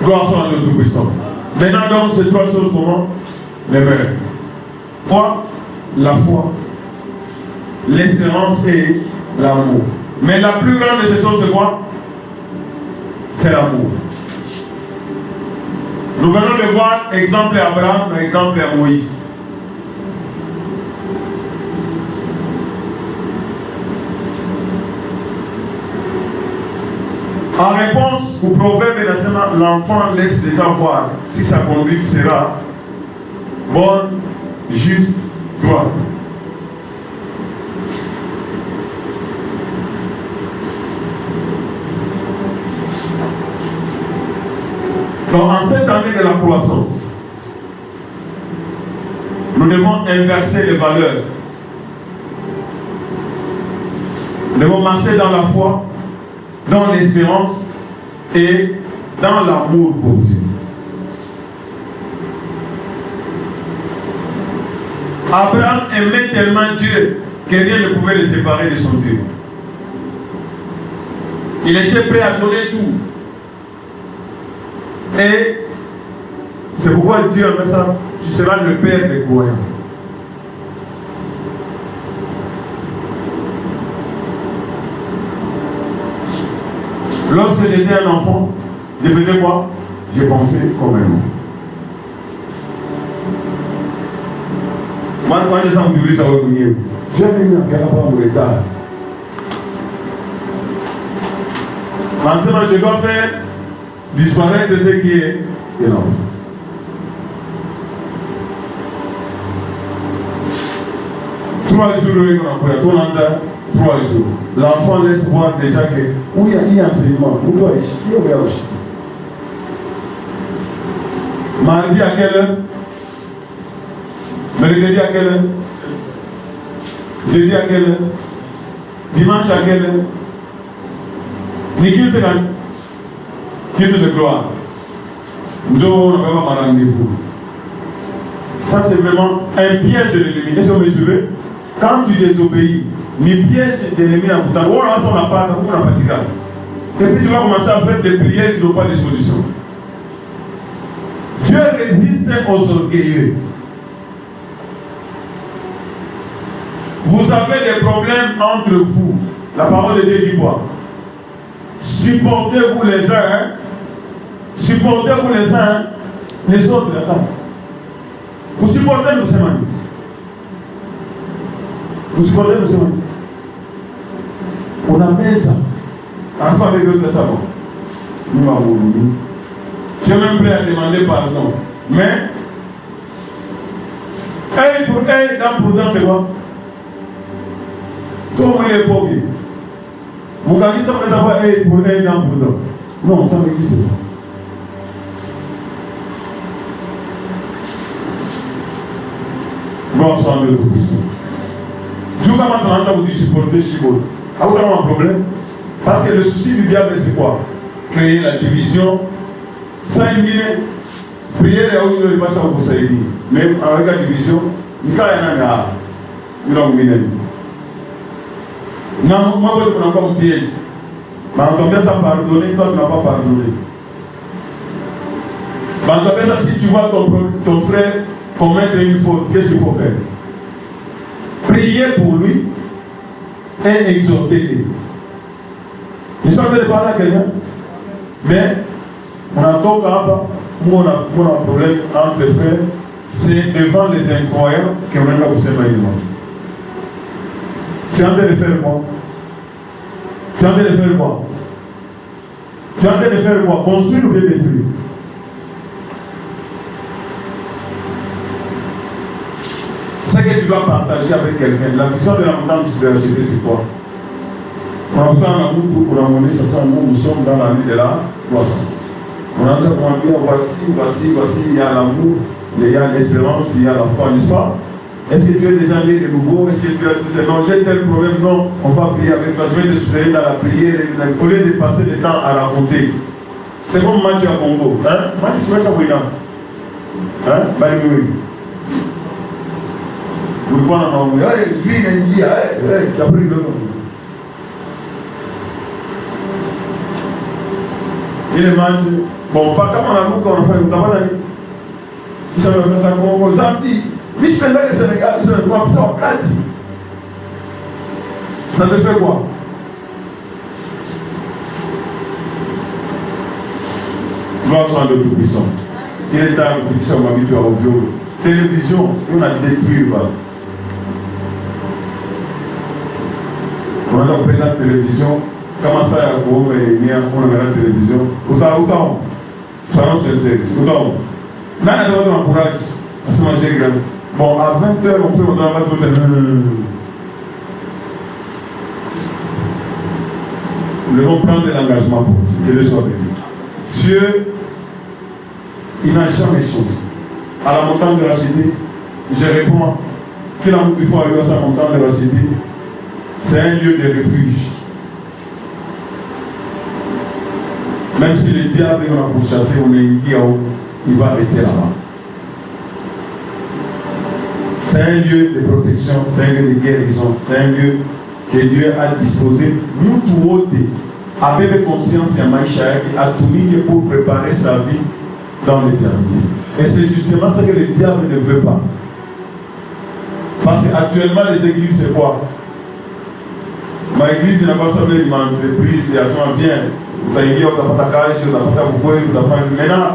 Gloire soit à Dieu Tout-Puissant. Maintenant, donc, ces 3 choses comment? Les mêmes. Quoi? La foi, l'espérance et l'amour. Mais la plus grande de ces choses, c'est quoi? C'est l'amour. Nous venons de voir exemple à Abraham, exemple à Moïse. En réponse au proverbe, l'enfant laisse déjà voir si sa conduite sera bonne, juste, droite. Donc, en cette année de la croissance, nous devons inverser les valeurs. Nous devons marcher dans la foi, dans l'espérance et dans l'amour pour Dieu. Abraham aimait tellement Dieu que rien ne pouvait le séparer de son Dieu. Il était prêt à donner tout. Et c'est pourquoi Dieu a fait ça. Tu seras le père des croyants. Lorsque j'étais un enfant, je faisais quoi? Je pensais comme un enfant. Moi, je sens que ça va venir. J'ai mis un gars pour l'État. Maintenant, je dois faire disparaître ce qui est un enfant. Trois jours, 3 jours. L'enfant laisse voir déjà que où il y a enseignement, où il y a enseignement. Mardi à quelle heure? Mercredi à quelle heure? Jeudi à quelle heure? Dimanche à quelle heure? Ni culte de gloire. Nous n'avons pas rendez-vous. Ça c'est vraiment un piège de l'ennemi. Est-ce que vous me suivez? Quand tu désobéis, les pièges de l'ennemi en vous temps, on n'a pas de cas. Et puis tu vas commencer à faire des prières qui n'ont pas de solution. Dieu résiste aux orgueilleux. Vous avez des problèmes entre vous. La parole de Dieu dit quoi? Supportez-vous les uns, hein? Supportez-vous les uns, hein? Les autres, les uns. Vous supportez nous, c'est mal. Vous supportez nous, c'est mal. On a mis ça. Enfin, avec le savon. Nous avons voulu. Tu es même prêt à demander pardon. Mais, œil pour œil, dent pour dent, c'est quoi? Tout le monde est pauvre. Vous gagnez ça pour savoir œil pour œil, dent pour dent. Non, ça n'existe pas. Gloire soit à Dieu Tout-Puissant. Dieu va maintenant vous supporter Chibot. Vous avez un problème? Parce que le souci du diable, c'est quoi? Créer la division. Ça, il dit, prière et où il ne va pas vous aider. Même avec la division, il y a un gars. Il a un mineur. Non, moi, je ne prends pas un piège. Mais en tant que ça pardonner, toi, tu n'as pas pardonné. Mais en tant que ça, si tu vois ton frère commettre une faute, qu'est-ce qu'il faut faire? Prier pour lui et exhorter-le. Je suis en train de parler à quelqu'un, mais on a tout cas, on a un problème entre les frères, c'est devant les incroyants qu'on a vous séparer. Tu es en train de faire quoi? Tu es en train de faire quoi? Tu es en train de faire quoi? Construire ou détruire? Ce que tu dois partager avec quelqu'un, la vision de la montagne de la société, c'est quoi? On a pris un amour pour la monnaie, ça sent nous sommes dans la vie de la croissance. On a déjà compris, voici, il y a l'amour, il y a l'espérance, il y a la foi, n'est-ce pas? Est-ce que tu es déjà né de nouveau? Est-ce que tu as dit, non, j'ai tel problème? Non, on va prier avec toi, je vais te soutenir dans la prière, au lieu de passer le temps à raconter. C'est comme Mathieu à Congo. Hein? Mathieu, c'est ça, oui, non? Hein? Bah, oui. Vous voyez, lui, il a dit, tu as pris le nom. Il est mal. Bon, pas comme on a vu qu'on a fait, on n'a pas d'amis. Ils ont fait ça comme on Zambie. Mais je fais là le Sénégal, ils ont fait ça en 4. Ça te fait quoi? Gloire soit le Tout-Puissant. Il est temps que nous sommes habitués au viol. Télévision, on a détruit le bas. On a appelé la télévision comment ça, on a la télévision, autant, soyons sincères, autant. Là, on a encourage à se manger grand. Bon, à 20h, on fait autant, on va nous devons prendre l'engagement pour que Dieu soit béni. Dieu, il n'a jamais chose. À la montagne de la cité, je réponds qu'il faut arriver à sa montagne de la cité. C'est un lieu de refuge. Même si le diable est pour chasser, on est il va rester là-bas. C'est un lieu de protection, c'est un lieu de guérison, c'est un lieu que Dieu a disposé. Nous tous, avec conscience et maïcha, a tout mis pour préparer sa vie dans l'éternité. Et c'est justement ce que le diable ne veut pas. Parce qu'actuellement, les églises, c'est quoi? Ma église n'a pas sauvé ma entreprise, et à son vient. Maintenant,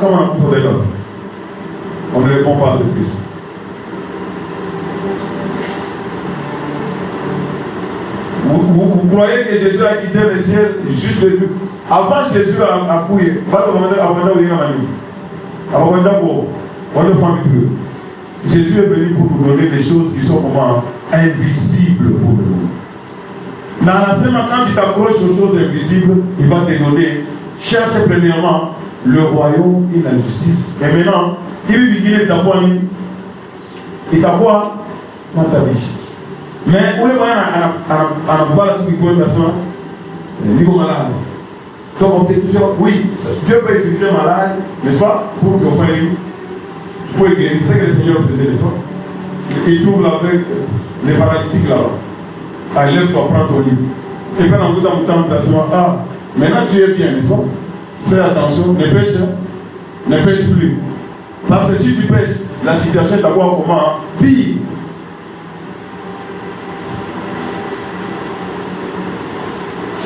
comment on a pu faire là? On ne répond pas à cette question. Vous croyez que Jésus a quitté le ciel juste de nous? Avant Jésus a couillé, Jésus est venu pour nous donner des choses qui sont comment invisibles pour nous. Quand tu t'accroches aux choses invisibles, il va te donner. Cherche premièrement le royaume et la justice. Et maintenant, il veut dire il t'a quoi dans ta vie. Mais où les moyens à voir tout qui peut être niveau malade. Donc on peut toujours, oui, Dieu peut utiliser malade, n'est-ce pas, pour que faire pour guérir. C'est ce que le Seigneur faisait, n'est-ce pas? Il trouve avec les paralytiques là-bas. Ah, lève-toi, prends ton lit. Et puis dans tout temps, placement, ah, maintenant tu es bien, n'est-ce pas? Fais attention, ne pêche, ne pêche plus. Parce que si tu pêches, la situation est d'abord comment? Pire.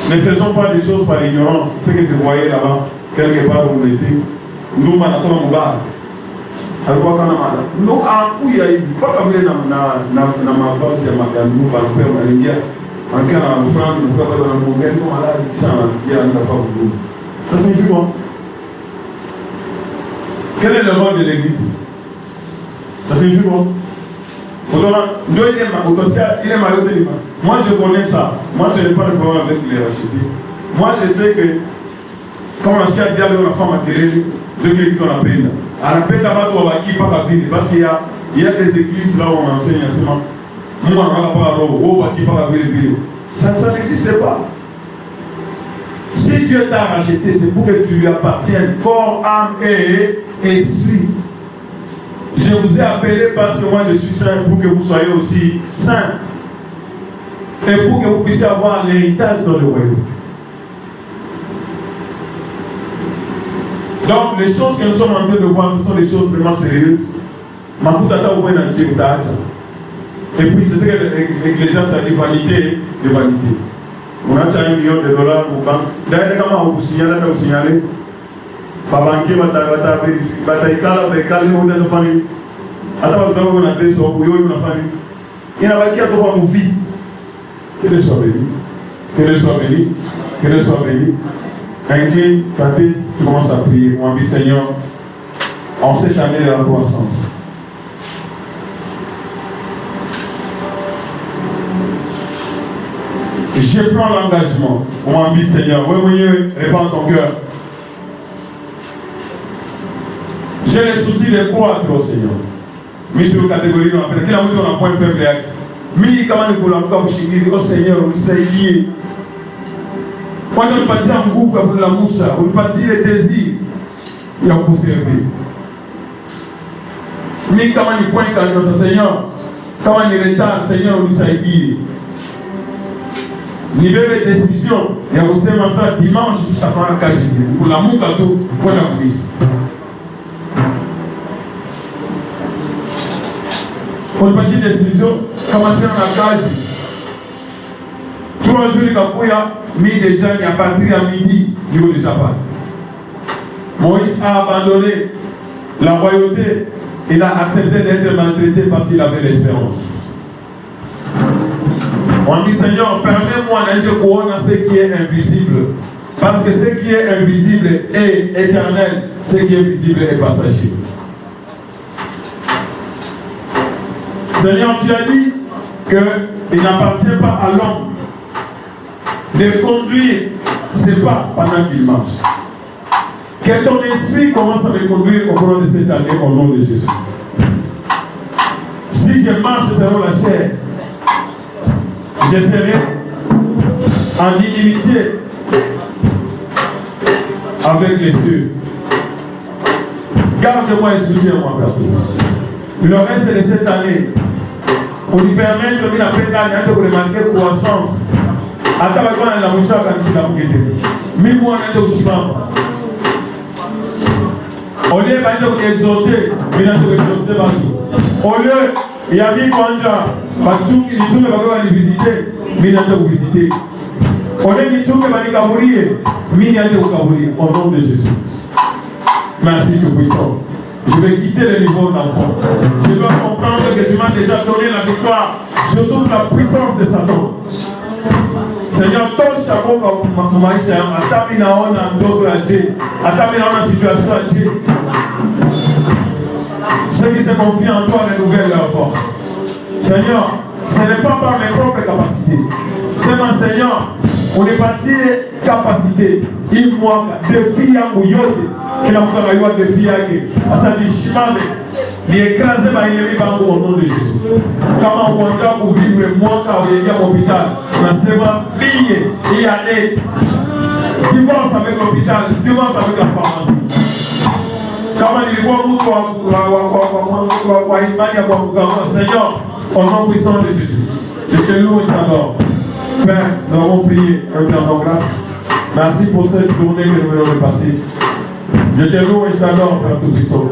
Ne faisons pas des choses par ignorance. Ce que tu voyais là-bas, quelque part où on était, nous, on a tout le nous, à où il y a eu, pas comme les dans ma voix, c'est ma gamme, nous, par le père, on a dit, en cas de France, nous faisons dans mon gars, nous, on a dit, il y a une femme pour nous. Ça signifie quoi? Quel est le rôle de l'église? Ça signifie quoi? Il est maillot de l'imam. Moi, je connais ça. Moi, je n'ai pas de problème avec les rachetés. Moi, je sais que, quand on a dit à la femme à télé, je vais dire qu'on a peine. À la peine d'abord, on va qui pas la ville. Parce qu'il y a des églises là où on enseigne enseignement. Moi, on n'a pas on va qui pas la ville. Ça n'existe pas. Si Dieu t'a racheté, c'est pour que tu lui appartiennes, corps, âme et esprit. Je vous ai appelé parce que moi je suis saint pour que vous soyez aussi saints. Et pour que vous puissiez avoir l'héritage dans le royaume. Donc les choses que nous sommes en train de voir, ce sont des choses vraiment sérieuses. Et puis c'est ce que l'Ecclésiaste a dit, vanité de vanité. On a $1 million au banque. D'ailleurs, comment vous signalez, par banquier, bata vérifier, bata ikala, on a une famille. Attends, on a des gens, une famille. Il y a qui a trouvé une vie. Que Dieu soit béni. Que Dieu soit béni. Que Dieu soit béni. Incline, Tati, tu commences à prier. Mon ami Seigneur, en cette année de la croissance. Je prends l'engagement. Mon ami Seigneur, oui, répands ton cœur. J'ai les soucis de croître au Seigneur. Mais sur la catégorie, on appelle. Quel amour on a point faible. Mais comment il faut l'encore au Seigneur, on s'est lié. Quand on partit en groupe pour la moussa, on partit les désirs, il a beaucoup servi. Mais comment il point quand on Seigneur, comment il retarde, Seigneur, on s'est lié. Niveau de décision, il y a aussi un ça dimanche, ça fera un cas pour l'amour gâteau, pour la police. On va dire décision, commencer dans la case. 3 jours de Kapouya, mis déjà, il y a parti à midi, il faut déjà pas. Moïse a abandonné la royauté, il a accepté d'être maltraité parce qu'il avait l'espérance. On dit Seigneur, permets-moi de voir ce qui est invisible. Parce que ce qui est invisible est éternel, ce qui est visible est passager. Seigneur, tu as dit qu'il n'appartient pas à l'homme de conduire ses pas pendant qu'il marche. Que ton esprit commence à me conduire au cours de cette année au nom de Jésus. Si je marche selon la chair, je serai en inimitié avec les cieux. Garde-moi et soutiens-moi, Père tous. Le reste de cette année, pour lui permettre de remarquer croissance. Au lieu d'exhorter, au lieu, il y a mis Kwanja, il va visiter, mais il va visiter. Au lieu de au nom de Jésus. Merci tout puissant. Je vais quitter le niveau d'enfant. Je dois comprendre que tu m'as déjà donné la victoire sur toute la puissance de Satan. Seigneur, ton chapeau comme Maïcha, Atamina on a d'autres à Dieu, Atamina on a situation à Dieu. Ceux qui se confient en toi renouvellent leur force. Seigneur, ce n'est pas par mes propres capacités. C'est mon Seigneur, on est parti de capacité. Il moi, défi à Mouyote, qui n'a pas eu défi à qui. À sa déchimade, d'écraser ma ennemi par au nom de Jésus. Comment on doit pour vivre moi quand on est à l'hôpital. On a seulement plié et aller. Divorce avec l'hôpital, divorce avec la pharmacie. Comment il voit Seigneur, au nom puissant de Jésus. Je te loue et t'adore. Père, nous avons prié et nous rendons grâce. Merci pour cette journée que nous venons de passer. Je te loue et je t'adore, Père Tout-Puissant.